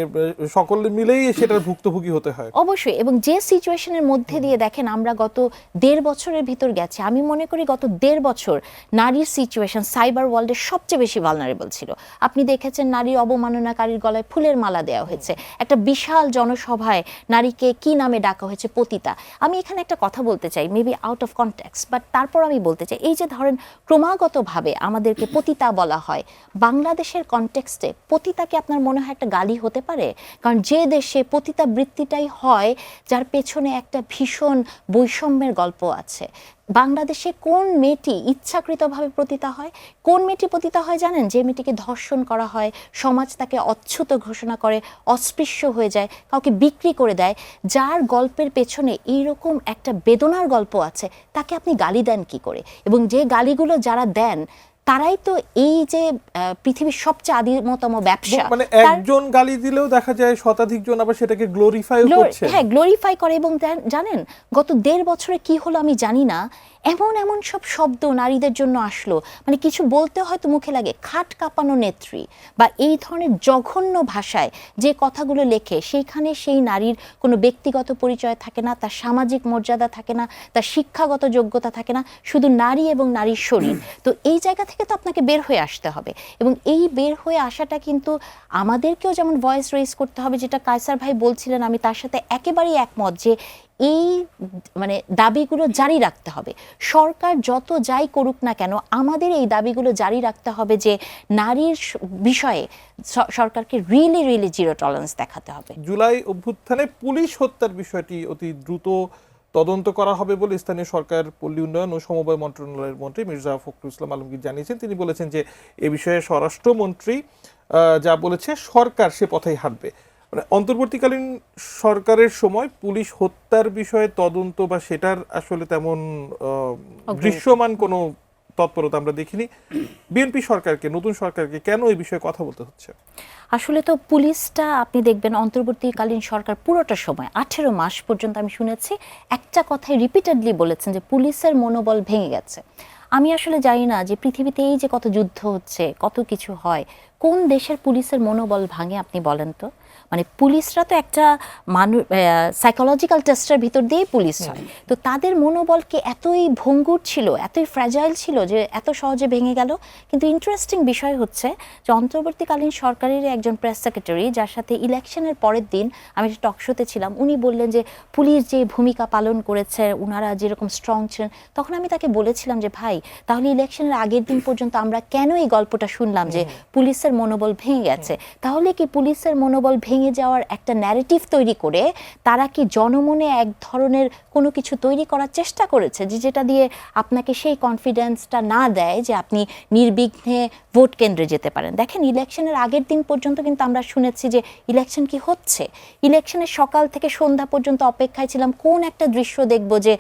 সকলে মিলেই সেটার ভুক্তভোগী হতে হয় অবশ্যই। এবং যে সিচুয়েশনের মধ্যে দিয়ে দেখেন আমরা গত 1.5 বছরের ভিতর গেছি, আমি মনে করি গত 1.5 বছর নারীর সিচুয়েশন সাইবার ওয়ার্ল্ডের সবচেয়ে বেশি ভালনারেবল ছিল। আপনি দেখেছেন নারীর অবমাননাকারীর গলায় ফুলের মালা দেওয়া হয়েছে, একটা বিশাল জনসভায় নারীকে কি নামে ডাকা হয়েছে, পতিতা। আমি এখানে একটা কথা বলতে চাই, maybe out of context, but তারপর আমি বলতে চাই, এই যে ধরেন ক্রমাগতভাবে আমাদেরকে পতিতা বলা হয়, বাংলাদেশের কনটেক্সটে পতিতাকে আপনার মনে হয় একটা গালি হতে পারে? কারণ যে দেশে পতিতা বৃত্তিটাই হয়, যার পেছনে একটা ভীষণ বৈষম্যের গল্প আছে। বাংলাদেশে কোন মেয়েটি ইচ্ছাকৃতভাবে পতিতা হয়? কোন মেয়েটি পতিতা হয় জানেন? যে মেয়েটিকে ধর্ষণ করা হয়, সমাজ তাকে অচ্ছুত ঘোষণা করে, অস্পৃশ্য হয়ে যায়, কাউকে বিক্রি করে দেয়, যার গল্পের পেছনে এইরকম একটা বেদনার গল্প আছে, তাকে আপনি গালি দেন কি করে? এবং যে গালিগুলো যারা দেন তারাই তো এই যে পৃথিবীর সবচেয়ে আদিমতম ব্যবসা, মানে একজন গালি দিলেও দেখা যায় শতাধিক জন আবার সেটাকে গ্লোরিফাই করছে। হ্যাঁ, গ্লোরিফাই করে। এবং জানেন গত 1.5 বছরে কি হলো আমি জানি না, এমন এমন সব শব্দ নারীদের জন্য আসলো, মানে কিছু বলতে হয়তো মুখে লাগে, খাট কাঁপানো নেত্রী বা এই ধরনের জঘন্য ভাষায় যে কথাগুলো লেখে, সেইখানে সেই নারীর কোনো ব্যক্তিগত পরিচয় থাকে না, তার সামাজিক মর্যাদা থাকে না, তার শিক্ষাগত যোগ্যতা থাকে না, শুধু নারী এবং নারীর শরীর। তো এই জায়গা থেকে তো আপনাকে বের হয়ে আসতে হবে, এবং এই বের হয়ে আসাটা কিন্তু আমাদেরকেও যেমন ভয়েস রেজ করতে হবে, যেটা কায়সার ভাই বলছিলেন, আমি তার সাথে একেবারেই একমত যে এই মানে দাবিগুলো জারি রাখতে হবে। সরকার যত যাই করুক না কেন, আমাদের এই দাবিগুলো জারি রাখতে হবে যে নারীর বিষয়ে সরকারকে রিয়েলি রিয়েলি জিরো টলারেন্স দেখাতে হবে। জুলাই অভ্যুত্থানে পুলিশ হত্যার বিষয়টি অতি দ্রুত তদন্ত করা হবে বলে স্থানীয় সরকার, পল্লী উন্নয়ন ও সমবায় মন্ত্রণালয়ের মন্ত্রী মির্জা ফখরুল ইসলাম আলমগীর জানিয়েছেন। তিনি বলেছেন যে এ বিষয়ে স্বরাষ্ট্রমন্ত্রী যা বলেছে সরকার সে পথেই হাঁটবে। মানে অন্তর্বর্তীকালীন সরকারের সময় পুলিশ হত্যার বিষয়ে তদন্ত বা সেটার আসলে তেমন দৃশ্যমান কোনো তৎপরতা আমরা দেখিনি। বিএনপি সরকারকে, নতুন সরকারকে কেন এই বিষয়ে কথা বলতে হচ্ছে? আসলে তো পুলিশটা আপনি দেখবেন অন্তর্বর্তীকালীন সরকার পুরোটা সময় 18 মাস পর্যন্ত আমি শুনেছি একটা কথাই রিপিটেডলি বলেছেন যে পুলিশের মনোবল ভেঙে গেছে। আমি আসলে জানি না যে পৃথিবীতে এই যে কত যুদ্ধ হচ্ছে, কত কিছু হয়, কোন দেশের পুলিশের মনোবল ভাঙে আপনি বলেন তো? মানে পুলিশরা তো একটা মানুষ সাইকোলজিক্যাল টেস্টের ভিতর দিয়েই পুলিশ হয়, তো তাদের মনোবল কি এতই ভঙ্গুর ছিল, এতই ফ্র্যাজাইল ছিল যে এত সহজে ভেঙে গেল? কিন্তু ইন্টারেস্টিং বিষয় হচ্ছে যে অন্তর্বর্তীকালীন সরকারের একজন প্রেস সেক্রেটারি, যার সাথে ইলেকশনের পরের দিন আমি একটা টক শোতে ছিলাম, উনি বললেন যে পুলিশ যে ভূমিকা পালন করেছে, ওনারা যেরকম স্ট্রং ছিলেন। তখন আমি তাকে বলেছিলাম যে ভাই, তাহলে ইলেকশনের আগের দিন পর্যন্ত আমরা কেন এই গল্পটা শুনলাম যে পুলিশের মনোবল ভেঙে গেছে? তাহলে কি পুলিশের মনোবল ভেঙে যাওয়ার একটা ন্যারেটিভ তৈরি করে তারা কি জনমনে এক ধরনের কোনো কিছু তৈরি করার চেষ্টা করেছে যে যেটা দিয়ে আপনাকে সেই কনফিডেন্সটা না দেয় যে আপনি নির্বিঘ্নে ভোট কেন্দ্রে যেতে পারেন? দেখেন, ইলেকশনের আগের দিন পর্যন্ত কিন্তু আমরা শুনেছি যে ইলেকশন কি হচ্ছে, ইলেকশনের সকাল থেকে সন্ধ্যা পর্যন্ত অপেক্ষায় ছিলাম কোন একটা দৃশ্য দেখব যে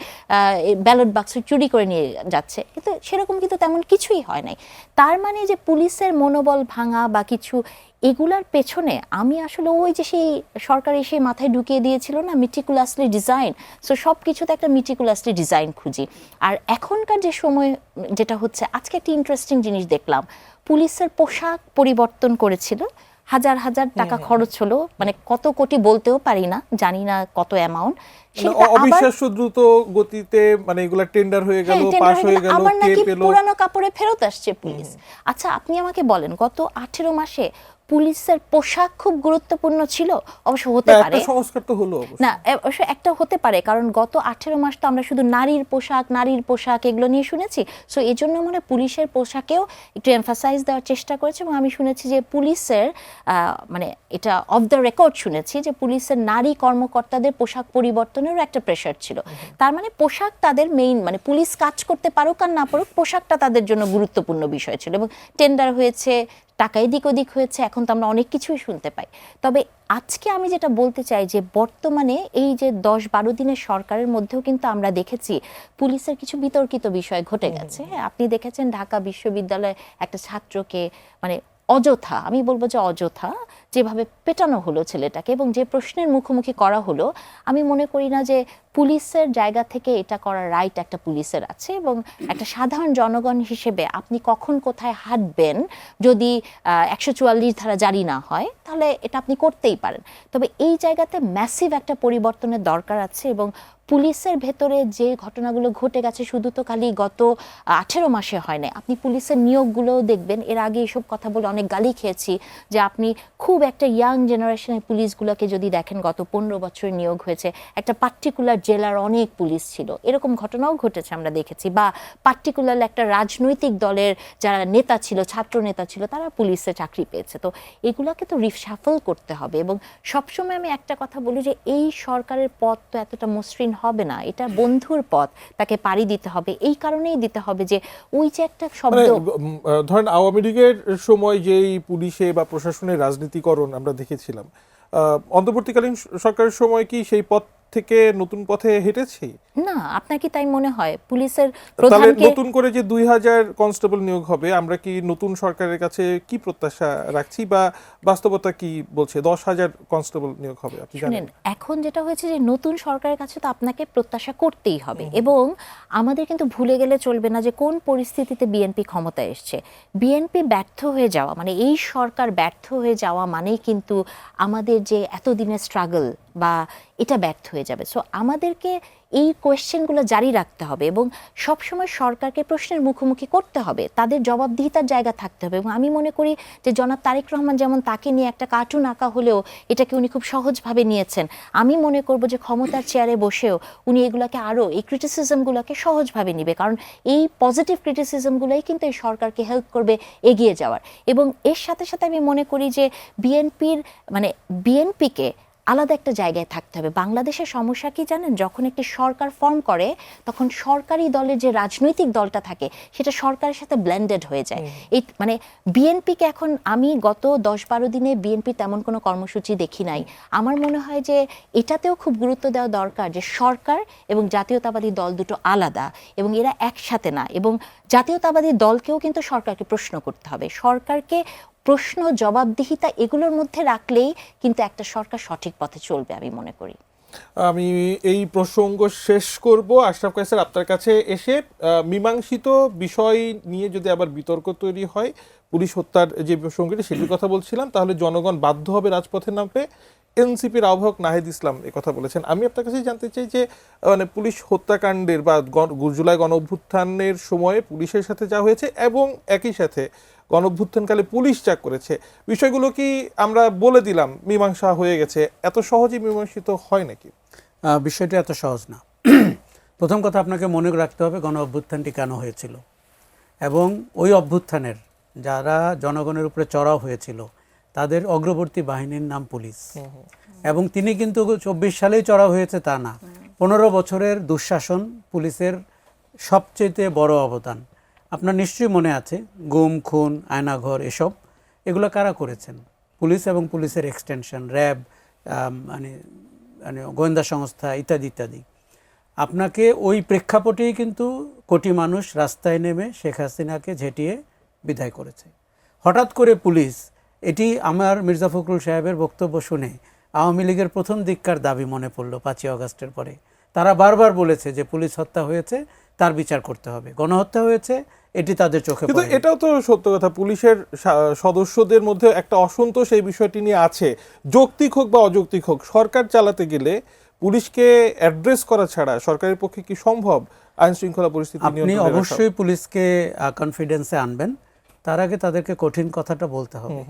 ব্যালট বাক্স চুরি করে নিয়ে যাচ্ছে, কিন্তু সেরকম কিন্তু তেমন কিছুই হয় নাই। তার মানে যে পুলিশের মনোবল ভাঙা বা কিছু, এগুলার পেছনে আমি আসলে ওই যে সেই সরকার এসে মাথায় ঢুকিয়ে দিয়েছিল না মিটিকুলাসলি ডিজাইন, সো সব কিছুতে একটা মিটিকুলাসলি ডিজাইন খুঁজি। আর এখনকার যে সময় যেটা হচ্ছে, আজকে একটা ইন্টারেস্টিং জিনিস দেখলাম, পুলিশের পোশাক পরিবর্তন করেছিল, হাজার হাজার টাকা খরচ হলো, মানে কত কোটি বলতেও পারি না, জানি না কত অ্যামাউন্ট। অবিশ্বাস্য দ্রুত গতিতে মানে এগুলা টেন্ডার হয়ে গেল, পাস হয়ে গেল, আবার কে নাকি পেল। পুরানো কাপড়ে ফেরত আসছে পুলিশ। আচ্ছা, আপনি আমাকে বলেন, গত 18 মাসে পুলিশের পোশাক খুব গুরুত্বপূর্ণ ছিল? অবশ্য হতে পারে, একটা সংস্কার তো হলো না অবশ্য একটা হতে পারে, কারণ গত 18 মাস তো আমরা শুধু নারীর পোশাক এগুলো নিয়ে শুনেছি। সো এই জন্য মনে পুলিশের পোশাকেও একটু এমফাসাইজ দেওয়ার চেষ্টা করেছে। এবং আমি শুনেছি যে পুলিশের মানে এটা অফ দ্য রেকর্ড শুনেছি যে পুলিশের নারী কর্মকর্তাদের পোশাক পরিবর্তনেরও একটা প্রেশার ছিল। তার মানে পোশাক তাদের মেইন, মানে পুলিশ কাজ করতে পারুক আর না পারুক, পোশাকটা তাদের জন্য গুরুত্বপূর্ণ বিষয় ছিল। এবং টেন্ডার হয়েছে, টাকা এদিক ওদিক হয়েছে, এখন তো আমরা অনেক কিছুই শুনতে পাই। তবে আজকে আমি যেটা বলতে চাই যে বর্তমানে এই যে 10-12 দিনের সরকারের মধ্যেও কিন্তু আমরা দেখেছি পুলিশের কিছু বিতর্কিত বিষয় ঘটে গেছে। আপনি দেখেছেন ঢাকা বিশ্ববিদ্যালয়ে একটা ছাত্রকে মানে অযথা, আমি বলবো যে অযথা যেভাবে পেটানো হলো ছেলেটাকে এবং যে প্রশ্নের মুখোমুখি করা হলো, আমি মনে করি না যে পুলিশের জায়গা থেকে এটা করার রাইট একটা পুলিশের আছে। এবং একটা সাধারণ জনগণ হিসেবে আপনি কখন কোথায় হাঁটবেন, যদি 144 ধারা জারি না হয় তাহলে এটা আপনি করতেই পারেন। তবে এই জায়গাতে ম্যাসিভ একটা পরিবর্তনের দরকার আছে। এবং পুলিশের ভেতরে যে ঘটনাগুলো ঘটে গেছে শুধু তো খালি গত 18 মাসে হয় না, আপনি পুলিশের নিয়োগগুলোও দেখবেন। এর আগে এসব কথা বলে অনেক গালি খেয়েছি যে আপনি খুব একটা ইয়াং জেনারেশনের পুলিশগুলোকে যদি দেখেন, গত 15 বছর নিয়োগ হয়েছে, একটা পার্টিকুলার জেলার অনেক পুলিশ ছিল, এরকম ঘটনাও ঘটেছে আমরা দেখেছি। বা পার্টিকুলার একটা রাজনৈতিক দলের যারা নেতা ছিল, ছাত্র নেতা ছিল, তারা পুলিশে চাকরি পেয়েছে। তো এগুলোকে তো রিশাফল করতে হবে। এবং সবসময় আমি একটা কথা বলি যে এই সরকারের পথ তো এতটা মসৃণ হবে না, এটা বন্ধুর পথ, তাকে পাড়ি দিতে হবে। এই কারণেই দিতে হবে যে ওই যে একটা শব্দ, ধরেন আওয়ামী লীগের সময় যেই পুলিশে বা প্রশাসনের রাজনীতিকরণ আমরা দেখেছিলাম, অন্তর্বর্তীকালীন সরকারের সময় কি সেই পথ থেকে নতুন পথে হেঁটেছি? না, আপনার কি তাই মনে হয়? পুলিশের তাহলে প্রধানকে নতুন করে যে 2000 কনস্টেবল নিয়োগ হবে, আমরা কি নতুন সরকারের কাছে কি প্রত্যাশা রাখছি, বা বাস্তবতা কি বলছে 10,000 কনস্টেবল নিয়োগ হবে? আপনি জানেন? শুনেন, এখন যেটা হয়েছে যে নতুন সরকারের কাছে তো আপনাকে প্রত্যাশা করতেই হবে, এবং আমাদের কিন্তু ভুলে গেলে চলবে না যে কোন পরিস্থিতিতে বিএনপি ক্ষমতায় এসছে। বিএনপি ব্যর্থ হয়ে যাওয়া মানে এই সরকার ব্যর্থ হয়ে যাওয়া মানেই কিন্তু আমাদের যে এতদিনের স্ট্রাগল বা এটা ব্যর্থ হয়ে যাবে। সো আমাদেরকে এই কোয়েশ্চেনগুলো জারি রাখতে হবে এবং সবসময় সরকারকে প্রশ্নের মুখোমুখি করতে হবে, তাদের জবাবদিহিতার জায়গা থাকতে হবে। এবং আমি মনে করি যে জনাব তারেক রহমান যেমন তাকে নিয়ে একটা কার্টুন আঁকা হলেও এটাকে উনি খুব সহজভাবে নিয়েছেন, আমি মনে করব যে ক্ষমতার চেয়ারে বসেও উনি এগুলোকে আরও এই ক্রিটিসিজমগুলোকে সহজভাবে নিবে, কারণ এই পজিটিভ ক্রিটিসিজমগুলোই কিন্তু এই সরকারকে হেল্প করবে এগিয়ে যাওয়ার। এবং এর সাথে সাথে আমি মনে করি যে বিএনপিকে আলাদা একটা জায়গায় থাকতে হবে। বাংলাদেশের সমস্যা কি জানেন, যখন একটি সরকার ফর্ম করে তখন সরকারি দলের যে রাজনৈতিক দলটা থাকে সেটা সরকারের সাথে ব্লেন্ডেড হয়ে যায়। এই বিএনপিকে এখন আমি গত 10-12 দিনে বিএনপি তেমন কোনো কর্মসূচি দেখি নাই। আমার মনে হয় যে এটাতেও খুব গুরুত্ব দেওয়া দরকার যে সরকার এবং জাতীয়তাবাদী দল দুটো আলাদা এবং এরা একসাথে না, এবং জাতীয়তাবাদী দলকেও কিন্তু সরকারকে প্রশ্ন করতে হবে। সরকারকে প্রশ্ন, জবাবদিহিতা এগুলোর মধ্যে রাখলেই কিন্তু একটা সরকার সঠিক পথে চলবে আমি মনে করি। আমি এই প্রসঙ্গ শেষ করব আশরাফ কায়সার আপনার কাছে এসে। মীমাংসিত বিষয় নিয়ে যদি আবার বিতর্ক তৈরি হয়, পুলিশ হত্যার যে প্রসঙ্গটি সেটির কথা বলছিলাম, তাহলে জনগণ বাধ্য হবে রাজপথে নামতে। এনসিপির আহ্বায়ক নাহিদ ইসলাম কথা বলেছেন। আমি আপনার কাছে জানতে চাই যে পুলিশ হত্যাকাণ্ডের বা জুলাই গণ অভ্যুত্থানের সময়ে পুলিশের সাথে যা হয়েছে এবং একই সাথে গণ অভ্যুত্থানকালে পুলিশ যা করেছে, বিষয়গুলো কি আমরা বলে দিলাম মীমাংসা হয়ে গেছে, এত সহজেই মীমাংসিত হয় নাকি? বিষয়টা এত সহজ না। প্রথম কথা, আপনাকে মনে রাখতে হবে গণ অভ্যুত্থানটি কেন হয়েছিল, এবং ওই অভ্যুত্থানের যারা জনগণের উপরে চড়াও হয়েছিল তাদের অগ্রবর্তী বাহিনীর নাম পুলিশ। এবং তিনি কিন্তু 24 সালেই চড়াও হয়েছে তা না, 15 বছরের দুঃশাসন পুলিশের সবচেয়ে বড় অবদান। আপনার নিশ্চয়ই মনে আছে গুম, খুন, আয়নাঘর, এগুলো কারা করেছেন? পুলিশ এবং পুলিশের এক্সটেনশন, র্যাব, মানে গোয়েন্দা সংস্থা ইত্যাদি ইত্যাদি। আপনাকে ওই প্রেক্ষাপটেই কিন্তু কোটি মানুষ রাস্তায় নেমে শেখ হাসিনাকে ঝেঁটিয়ে বিদায় করেছে। হঠাৎ করে পুলিশ, এটি আমার মির্জা ফখরুল সাহেবের বক্তব্য শুনে আওয়ামী লীগের প্রথম দিককার দাবি মনে পড়ল 5ই আগস্টের পরে। তারা বারবার বলেছে যে পুলিশ হত্যা হয়েছে, তার বিচার করতে হবে, গণহত্যা হয়েছে, এটি তাদের চোখে পড়ে। কিন্তু এটাও তো সত্য কথা, পুলিশের সদস্যদের মধ্যে একটা অসন্তোষ এই বিষয়টি নিয়ে আছে। যৌক্তিক হোক বা অযৌক্তিক হোক, সরকার চালাতে গেলে পুলিশকে অ্যাড্রেস করা ছাড়া সরকারের পক্ষে কি সম্ভব আইন শৃঙ্খলা পরিস্থিতি আপনি নিয়ন্ত্রণে রাখা? অবশ্যই পুলিশকে কনফিডেন্সে আনবেন, তার আগে তাদেরকে কঠিন কথাটা বলতে হবে।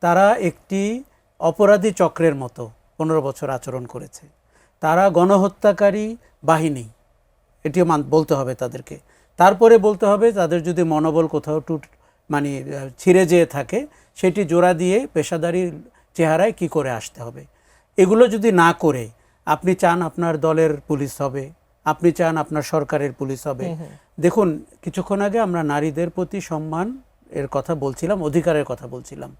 তারা একটি অপরাধী চক্রের মতো 15 বছর আচরণ করেছে, তারা গণহত্যাকারী বাহিনী, এটিও বলতে হবে তাদেরকে। তারপরে বলতে হবে তাদের যদি মনোবল কোথাও ছিঁড়ে যেয়ে থাকে, সেটি জোড়া দিয়ে পেশাদারি চেহারায় কি করে আসতে হবে। এগুলো যদি না করে আপনি চান আপনার দলের পুলিশ হবে, আপনি চান আপনার সরকারের পুলিশ হবে। দেখুন, কিছুক্ষণ আগে আমরা নারীদের প্রতি সম্মান এর কথা বলছিলাম, অধিকারের কথা বলছিলাম।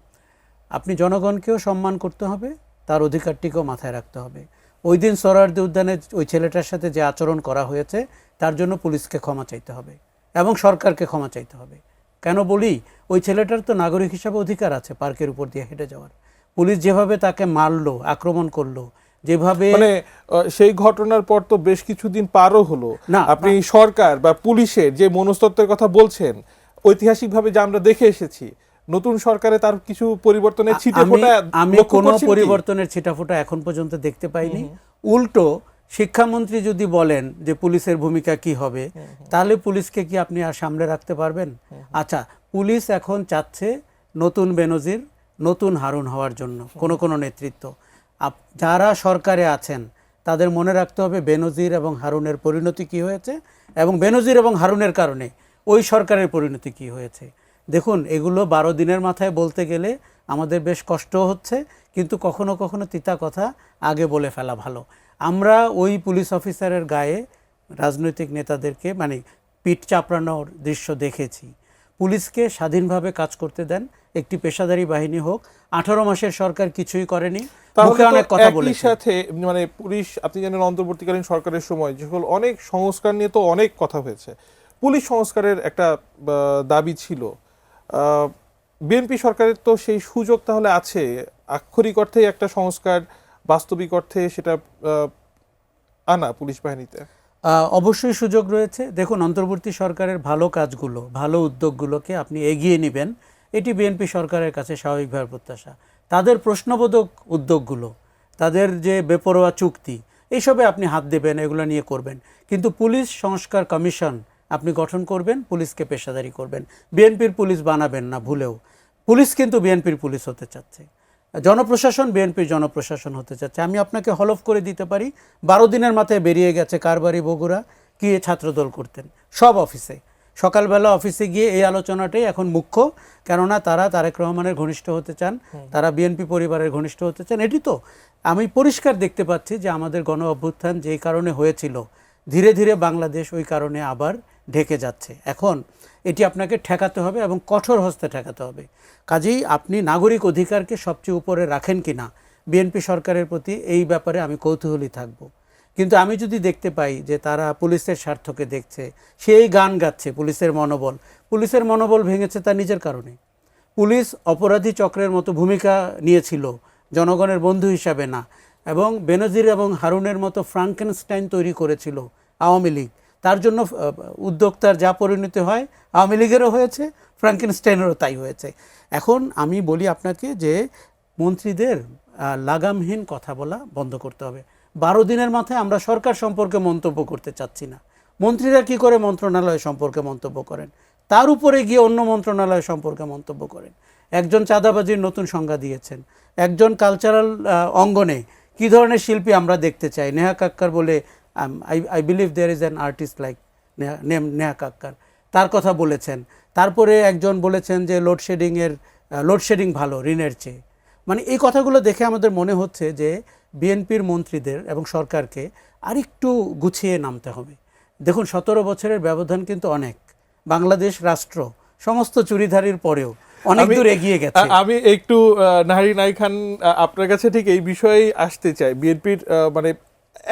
আপনি জনগণকেও সম্মান করতে হবে, তার অধিকারটিকেও মাথায় রাখতে হবে। ওই দিন সোহরাওয়ার্দী উদ্যানে ওই ছেলেটার সাথে যে আচরণ করা হয়েছে তার জন্য পুলিশকে ক্ষমা চাইতে হবে এবং সরকারকে ক্ষমা চাইতে হবে। কেন বলি, ওই ছেলেটার তো নাগরিক হিসাবে অধিকার আছে পার্কের উপর দিয়ে হেঁটে যাওয়ার। পুলিশ যেভাবে তাকে মারলো, আক্রমণ করলো, যেভাবে সেই ঘটনার পর তো বেশ কিছুদিন পারও হলো না, আপনি সরকার বা পুলিশের যে মনস্তত্ত্বের কথা বলছেন, ঐতিহাসিকভাবে যা আমরা দেখে এসেছি, নতুন সরকারে তার কিছু পরিবর্তনের ছিটেফোঁটা আমি কোনো পরিবর্তনের ছিটাফোঁটা এখন পর্যন্ত দেখতে পাইনি। উল্টো শিক্ষামন্ত্রী যদি বলেন যে পুলিশের ভূমিকা কি হবে, তাহলে পুলিশকে কি আপনি আর সামনে রাখতে পারবেন? আচ্ছা, পুলিশ এখন চাচ্ছে নতুন বেনজির, নতুন হারুন হওয়ার জন্য কোনো নেতৃত্ব। যারা সরকারে আছেন তাদের মনে রাখতে হবে বেনজির এবং হারুনের পরিণতি কি হয়েছে, এবং বেনজির এবং হারুনের কারণে ওই সরকারের পরিণতি কি হয়েছে। দেখুন, এগুলো 12 দিনের মাথায় বলতে গেলে আমাদের বেশ কষ্ট হচ্ছে, কিন্তু কখনো কখনো তিতা কথা আগে বলে ফেলা ভালো। আমরা ওই পুলিশ অফিসারের গায়ে রাজনৈতিক নেতাদেরকে পিঠ চাপড়ানোর দৃশ্য দেখেছি। পুলিশকে স্বাধীনভাবে কাজ করতে দেন, একটি পেশাদারি বাহিনী হোক। 18 মাসের সরকার কিছুই করেনি, তাহলে মুখে তো অনেক কথা একই বলেছে। সাথে মানে পুলিশ, আপনি জানেন অন্তর্বর্তীকালীন সরকারের সময় যে সকল অনেক সংস্কার নিয়ে তো অনেক কথা হয়েছে, পুলিশ সংস্কারের একটা দাবি ছিল। বিএনপি সরকারের তো সেই সুযোগ তাহলে আছে, আক্ষরিক অর্থে একটা সংস্কার, বাস্তবিক অর্থে সেটা আনা পুলিশ বাহিনীতে। অবশ্যই সুযোগ রয়েছে। দেখুন, অন্তর্বর্তী সরকারের ভালো কাজগুলো, ভালো উদ্যোগগুলোকে আপনি এগিয়ে নেবেন, এটি বিএনপি সরকারের কাছে স্বাভাবিকভাবে প্রত্যাশা। তাদের প্রশ্নবোধক উদ্যোগগুলো, তাদের যে বেপরোয়া চুক্তি, এইসবে আপনি হাত দেবেন, এগুলো নিয়ে করবেন। কিন্তু পুলিশ সংস্কার কমিশন আপনি গঠন করবেন, পুলিশকে পেশাদারি করবেন, বিএনপির পুলিশ বানাবেন না ভুলেও। পুলিশ কিন্তু বিএনপির পুলিশ হতে চাচ্ছে, জনপ্রশাসন বিএনপির জনপ্রশাসন হতে চাচ্ছে। আমি আপনাকে হলফ করে দিতে পারি, 12 দিনের মাথায় বেরিয়ে গেছে কারবারি বগুড়া কি ছাত্রদল করতেন সব অফিসে। সকালবেলা অফিসে গিয়ে এই আলোচনাটাই এখন মুখ্য, কেননা তারা তারেক রহমানের ঘনিষ্ঠ হতে চান, তারা বিএনপি পরিবারের ঘনিষ্ঠ হতে চান। এটি তো আমি পরিষ্কার দেখতে পাচ্ছি যে আমাদের গণ অভ্যুত্থান যেই কারণে হয়েছিল, ধীরে ধীরে বাংলাদেশ ওই কারণে আবার ঢেকে যাচ্ছে। এখন এটি আপনাকে ঠেকাতে হবে এবং কঠোর হস্তে ঠেকাতে হবে। কাজেই আপনি নাগরিক অধিকারকে সবচেয়ে উপরে রাখেন কিনা, বিএনপি সরকারের প্রতি এই ব্যাপারে আমি কৌতূহলী থাকব। কিন্তু আমি যদি দেখতে পাই যে তারা পুলিশের স্বার্থকে দেখছে, সেই গান গাচ্ছে পুলিশের মনোবল ভেঙেছে তার নিজের কারণে। পুলিশ অপরাধী চক্রের মতো ভূমিকা নিয়েছিল, জনগণের বন্ধু হিসাবে না, এবং বেনজির এবং হারুনের মতো ফ্রাঙ্কেনস্টাইন তৈরি করেছিল আওয়ামী লীগ। তার জন্য উদ্যোক্তার যা পরিণতি হয়, আওয়ামী লীগেরও হয়েছে, ফ্রাঙ্কেনস্টাইনেরও তাই হয়েছে। এখন আমি বলি আপনাকে যে মন্ত্রীদের লাগামহীন কথা বলা বন্ধ করতে হবে। 12 দিনের মাথায় আমরা সরকার সম্পর্কে মন্তব্য করতে চাচ্ছি না। মন্ত্রীরা কি করে মন্ত্রণালয় সম্পর্কে মন্তব্য করেন, তার উপরে গিয়ে অন্য মন্ত্রণালয় সম্পর্কে মন্তব্য করেন। একজন চাঁদাবাজির নতুন সংজ্ঞা দিয়েছেন, একজন কালচারাল অঙ্গনে কী ধরনের শিল্পী আমরা দেখতে চাই। নেহা কাক্কার বলে, I believe there is an artist like Neha Kakkar, তার কথা বলেছেন। তারপরে একজন বলেছেন যে লোডশেডিং ভালো ঋণের চেয়ে। মানে এই কথাগুলো দেখে আমাদের মনে হচ্ছে যে বিএনপির মন্ত্রীদের এবং সরকারকে আরেকটু গুছিয়ে নামতে হবে। দেখুন, 17 বছরের ব্যবধান কিন্তু অনেক। বাংলাদেশ রাষ্ট্র সমস্ত চুরিধারির পরেও অনেক দূর এগিয়ে গেছে। আমি একটু নাহারি নাই খান আপনার কাছে ঠিক এই বিষয়ে আসতে চাই। বিএনপির মানে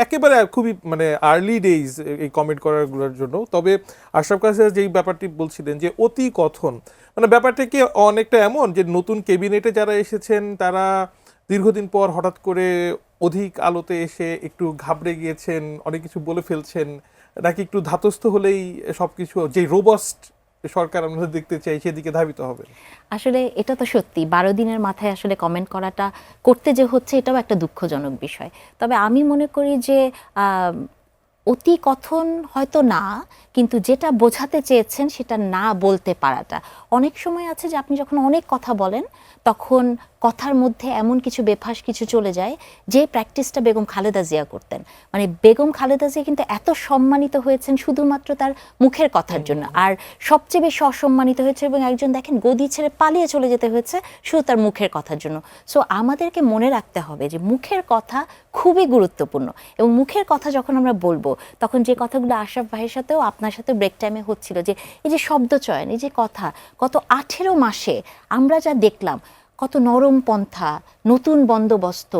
একেবারে খুবই মানে আর্লি ডেইজ এই কমেন্ট করাগুলোর জন্য। তবে আশরাফ কাছে যেই ব্যাপারটি বলছিলেন যে অতি কথন, মানে ব্যাপারটা কি অনেকটা এমন যে নতুন ক্যাবিনেটে যারা এসেছেন তারা দীর্ঘদিন পর হঠাৎ করে অধিক আলোতে এসে একটু ঘাবড়ে গিয়েছেন, অনেক কিছু বলে ফেলছেন, নাকি একটু ধাতস্থ হলেই সবকিছু যে রোবাস্ট সরকার আমরা দেখতে চাই সেদিকে ধাবিত হবে? আসলে এটা তো সত্যি 12 দিনের মাথায় আসলে কমেন্ট করাটা করতে যে হচ্ছে, এটাও একটা দুঃখজনক বিষয়। তবে আমি মনে করি যে অতি কথন হয়তো না, কিন্তু যেটা বোঝাতে চেয়েছেন সেটা না বলতে পারাটা। অনেক সময় আছে যে আপনি যখন অনেক কথা বলেন তখন কথার মধ্যে এমন কিছু বেফাস কিছু চলে যায়, যে প্র্যাকটিসটা বেগম খালেদা জিয়া করতেন। মানে বেগম খালেদা জিয়া কিন্তু এত সম্মানিত হয়েছেন শুধুমাত্র তার মুখের কথার জন্য, আর সবচেয়ে বেশি অসম্মানিত হয়েছে এবং একজন দেখেন গদি ছেড়ে পালিয়ে চলে যেতে হয়েছে শুধু তার মুখের কথার জন্য। সো আমাদেরকে মনে রাখতে হবে যে মুখের কথা খুবই গুরুত্বপূর্ণ, এবং মুখের কথা যখন আমরা বলবো তখন যে কথাগুলো আশরাফ ভাইয়ের সাথেও আপনার সাথে ব্রেক টাইমে হচ্ছিল, যে এই যে শব্দ চয়ন, এই যে কথা, গত 18 মাসে আমরা যা দেখলাম, কত নরম পন্থা, নতুন বন্দোবস্ত,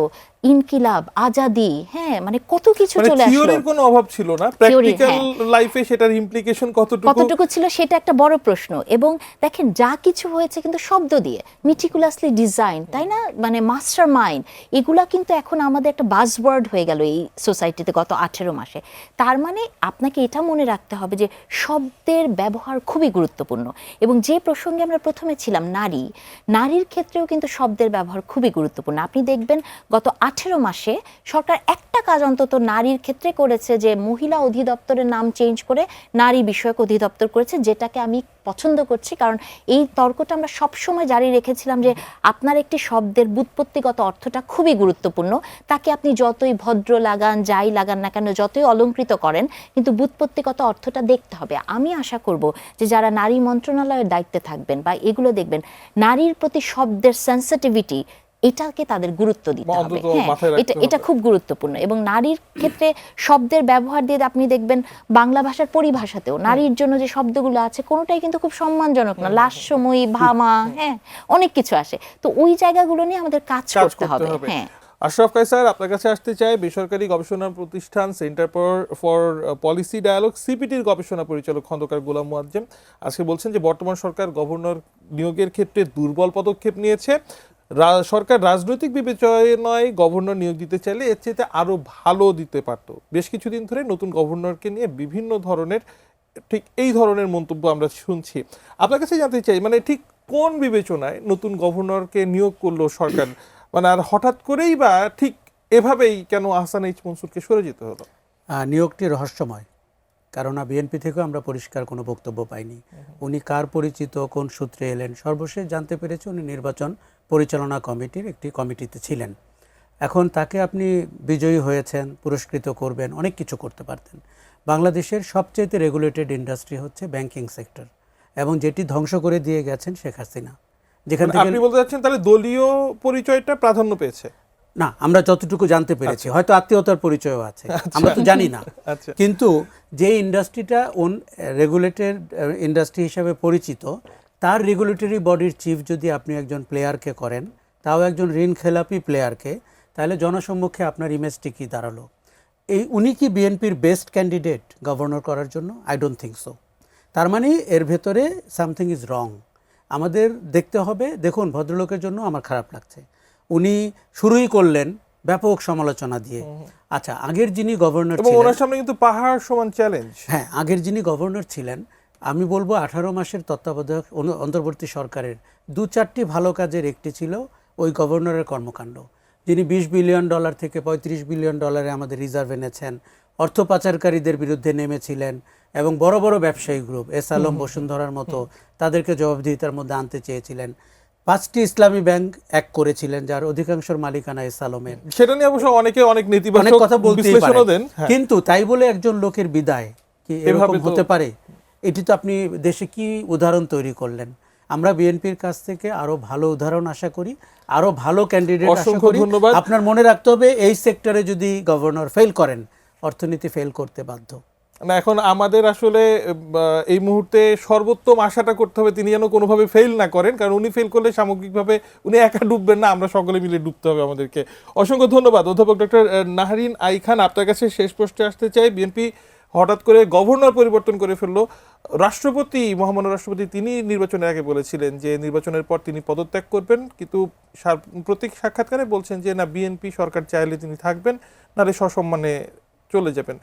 ইনকিলাব, আজাদি, হ্যাঁ মানে কত কিছু চলে আসলো। থিওরির কোনো অভাব ছিল না, প্র্যাকটিক্যাল লাইফে সেটার ইমপ্লিকেশন কতটুকু ছিল সেটা একটা বড় প্রশ্ন। এবং দেখেন যা কিছু হয়েছে কিন্তু শব্দ দিয়ে, মিটিকুলাসলি ডিজাইন, তাই না, মানে মাস্টার মাইন্ড, এগুলা কিন্তু এখন আমাদের একটা বাজওয়ার্ড হয়ে গেল এই সোসাইটিতে গত 18 মাসে। তার মানে আপনাকে এটা মনে রাখতে হবে যে শব্দের ব্যবহার খুবই গুরুত্বপূর্ণ। এবং যে প্রসঙ্গে আমরা প্রথমে ছিলাম, নারীর ক্ষেত্রেও কিন্তু শব্দের ব্যবহার খুবই গুরুত্বপূর্ণ। আপনি দেখবেন গত 18 মাসে সরকার একটা কাজ অন্তত নারীর ক্ষেত্রে করেছে, যে মহিলা অধিদপ্তরের নাম চেঞ্জ করে নারী বিষয়ক অধিদপ্তর করেছে, যেটাকে আমি পছন্দ করছি। কারণ এই তর্কটা আমরা সবসময় জারি রেখেছিলাম যে আপনার একটি শব্দের ব্যুৎপত্তিগত অর্থটা খুবই গুরুত্বপূর্ণ। তাকে আপনি যতই ভদ্র লাগান, যাই লাগান না কেন, যতই অলংকৃত করেন, কিন্তু ব্যুৎপত্তিগত অর্থটা দেখতে হবে। আমি আশা করব যে যারা নারী মন্ত্রণালয়ের দায়িত্বে থাকবেন বা এগুলো দেখবেন, নারীর প্রতি শব্দের সেন্সিটিভিটি, এটাকে তাদের গুরুত্ব দিতে হবে। হ্যাঁ, এটা খুব গুরুত্বপূর্ণ। এবং নারীর ক্ষেত্রে শব্দের ব্যবহার দিয়ে আপনি দেখবেন বাংলা ভাষার পরিভাষাতেও নারীর জন্য যে শব্দগুলো আছে কোনোটাই কিন্তু খুব সম্মানজনক না, লাস্যময়ী, ভামা, হ্যাঁ অনেক কিছু আসে। তো ওই জায়গাগুলো নিয়ে আমাদের কাজ করতে হবে। হ্যাঁ, আশরাফ কায়সার, আপনার কাছে আসতে চাই। বেসরকারি গবেষণা প্রতিষ্ঠান সেন্টার ফর পলিসি ডায়ালগ সিপিটির গবেষণা পরিচালক খন্দকার গোলাম মুয়াজ্জেম আজকে বলছেন যে বর্তমান সরকার গভর্নর নিয়োগের ক্ষেত্রে দুর্বল পদক্ষেপ নিয়েছে। সরকার রাজনৈতিক বিবেচনায় গভর্নর নিয়োগ দিতে চাইলে এর চেয়ে আরো ভালো দিতে পারত। বেশ কিছুদিন ধরে নতুন গভর্নরকে নিয়ে বিভিন্ন ধরনের ঠিক এই ধরনের মন্তব্য আমরা শুনছি। আপনার কাছে জানতে চাই, মানে ঠিক কোন বিবেচনায় নতুন গভর্নরকে নিয়োগ করলো সরকার, মানে আর হঠাৎ করেই বা ঠিক এভাবেই কেন আহসান এইচ মনসুরকে সরে যেতে হলো? নিয়োগটি রহস্যময়, কারণ বিএনপি থেকেও আমরা পরিষ্কার কোনো বক্তব্য পাইনি। উনি কার পরিচিত, কোন সূত্রে এলেন, সর্বশেষ জানতে পেরেছি উনি নির্বাচন পরিচালনা কমিটির একটি কমিটিতে ছিলেন। এখন তাকে আপনি বিজয়ী হয়েছেন, পুরস্কৃত করবেন, অনেক কিছু করতে পারতেন। বাংলাদেশের সবচেয়ে রেগুলেটেড ইন্ডাস্ট্রি হচ্ছে ব্যাংকিং সেক্টর, এবং যেটি ধ্বংস করে দিয়ে গেছেন শেখ হাসিনা। যেখান মানে থেকে আপনি বলতে চাচ্ছেন তাহলে দলীয় পরিচয়টা প্রাধান্য পেয়েছে? না, আমরা যতটুকু জানতে পেরেছি, হয়তো আত্মীয়তার পরিচয়ও আছে, আমরা তো জানি না। কিন্তু যে ইন্ডাস্ট্রিটা রেগুলেটেড ইন্ডাস্ট্রি হিসাবে পরিচিত, তার রেগুলেটরি বডির চিফ যদি আপনি একজন প্লেয়ারকে করেন, তাও একজন ঋণ খেলাপি প্লেয়ারকে, তাহলে জনসম্মুখে আপনার ইমেজটি কি দাঁড়ালো? উনি কি বিএনপির বেস্ট ক্যান্ডিডেট গভর্নর করার জন্য? I don't think so. তার মানে এর ভেতরে সামথিং ইজ রং। আমাদের দেখতে হবে। দেখুন, ভদ্রলোকের জন্য আমার খারাপ লাগছে, উনি শুরুই করলেন ব্যাপক সমালোচনা দিয়ে। আচ্ছা, আগের যিনি গভর্নর এবং ছিলেন, ওনার সামনে কিন্তু পাহাড় সমান চ্যালেঞ্জ। হ্যাঁ, আগের যিনি গভর্নর ছিলেন, আমি বলবো 18 মাসের তত্ত্বাবধায়ক অন্তর্বর্তী সরকারের 2-4টি ভালো কাজের একটি ছিল ওই গভর্নরের কর্মকাণ্ড। যিনি $20 বিলিয়ন থেকে $35 বিলিয়ন আমাদের রিজার্ভ এনেছেন, অর্থ পাচারকারীদের বিরুদ্ধে নেমেছিলেন, এবং বড় বড় ব্যবসায়ী গ্রুপ এস আলম, বসুন্ধরার মতো তাদেরকে জবাবদিহিতার মধ্যে আনতে চেয়েছিলেন। 5টি ইসলামী ব্যাংক এক করেছিলেন, যার অধিকাংশের মালিকানা এস আলমের। সেটা নিয়ে অবশ্য অনেকে অনেক অনেক নেতিবাচক কথা বলতেই বিশ্লেষণও দেন। পারেন, কিন্তু তাই বলে একজন লোকের বিদায় কি এরকম হতে পারে? এটি তো আপনি দেশে কি উদাহরণ তৈরি করলেন? আমরা বিএনপির কাছ থেকে আরো ভালো উদাহরণ আশা করি, আরো ভালো ক্যান্ডিডেট আশা করি। আপনার মনে রাখতে হবে, এই সেক্টরে যদি গভর্নর ফেল করেন, অর্থনীতি ফেল করতে বাধ্য। না, এখন আমাদের আসলে এই মুহূর্তে সর্বোত্তম আশাটা করতে হবে তিনি যেন কোনোভাবে ফেল না করেন, কারণ উনি ফেল করলে সামগ্রিকভাবে উনি একা ডুববেন না, আমরা সকলে মিলে ডুবতে হবে আমাদেরকে। অসংখ্য ধন্যবাদ অধ্যাপক ডক্টর নাহারিন আই খান। আপনার কাছে শেষ প্রশ্নে আসতে চাই। বিএনপি হঠাৎ করে গভর্নর পরিবর্তন করে ফেললো। রাষ্ট্রপতি, মহামান্য রাষ্ট্রপতি, তিনি নির্বাচনের আগে বলেছিলেন যে নির্বাচনের পর তিনি পদত্যাগ করবেন, কিন্তু প্রতীক সাক্ষাৎকারে বলছেন যে না, বিএনপি সরকার চাইলে তিনি থাকবেন, নাহলে সসম্মানে চলে যাবেন।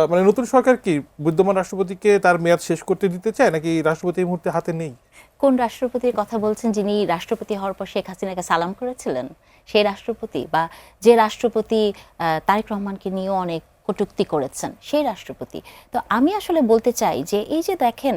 মানে নতুন সরকার কি বিদ্যমান রাষ্ট্রপতিকে তার মেয়াদ শেষ করতে দিতে চায়, নাকি রাষ্ট্রপতি এই মুহূর্তে হাতে নেই? কোন রাষ্ট্রপতির কথা বলছেন যিনি রাষ্ট্রপতি হওয়ার পর শেখ হাসিনাকে সালাম করেছিলেন? সেই রাষ্ট্রপতি, বা যে রাষ্ট্রপতি তারেক রহমানকে নিয়েও অনেক কটূক্তি করেছেন, সেই রাষ্ট্রপতি? তো আমি আসলে বলতে চাই যে এই যে দেখেন,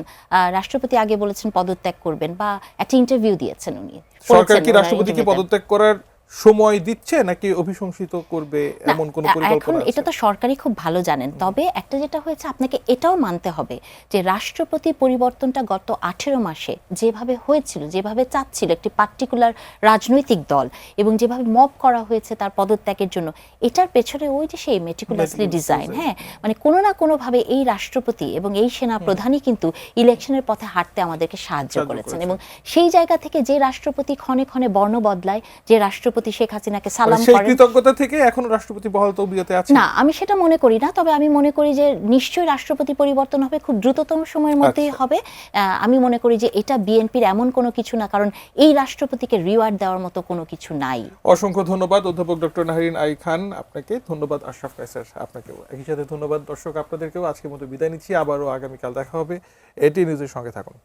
রাষ্ট্রপতি আগে বলেছেন পদত্যাগ করবেন, বা একটা ইন্টারভিউ দিয়েছেন উনি। সরকার কি রাষ্ট্রপতিকে পদত্যাগ করার সময় দিচ্ছে, নাকি অভিশংসিত করবে এমন কোনো পরিকল্পনা আছে? এটা তো সরকারই খুব ভালো জানেন। তবে একটা যেটা হয়েছে, আপনাকে এটাও মানতে হবে যে রাষ্ট্রপতি পরিবর্তনটা গত 18 মাসে যেভাবে হয়েছিল, যেভাবে চাচ্ছিল একটি পার্টিকুলার রাজনৈতিক দল, এবং যেভাবে মব করা হয়েছে তার পদত্যাগের জন্য, এটার পেছনে ওই যে সেই মেটিকুলাসলি ডিজাইন, হ্যাঁ, মানে কোনো না কোনোভাবে এই রাষ্ট্রপতি এবং এই সেনা প্রধানই কিন্তু ইলেকশনের পথে হাঁটতে আমাদেরকে সাহায্য করেছেন। এবং সেই জায়গা থেকে যে রাষ্ট্রপতি ক্ষণে ক্ষণে বর্ণ বদলায়, যে রাষ্ট্রপতি শেখ হাসিনাকে সালাম সেই করেন, কৃতজ্ঞতা থেকে এখনো রাষ্ট্রপতি বহাল তবিয়তে আছে? না, আমি সেটা মনে করি না। তবে আমি মনে করি যে নিশ্চয়ই রাষ্ট্রপতি পরিবর্তন হবে, খুব দ্রুততম সময়ের মধ্যেই হবে। আমি মনে করি যে এটা বিএনপির এমন কোনো কিছু না, কারণ এই রাষ্ট্রপতিকে রিওয়ার্ড দেওয়ার মতো কোনো কিছু নাই। অসংখ্য ধন্যবাদ অধ্যাপক ডক্টর নাহারিন আই খান আপনাকে। ধন্যবাদ আশরাফ কায়সার আপনাকেও। একই সাথে ধন্যবাদ দর্শক আপনাদেরকেও। আজকের মতো বিদায় নিচ্ছি, আবারও আগামীকাল দেখা হবে। এটি নিউজের সঙ্গে থাকুন।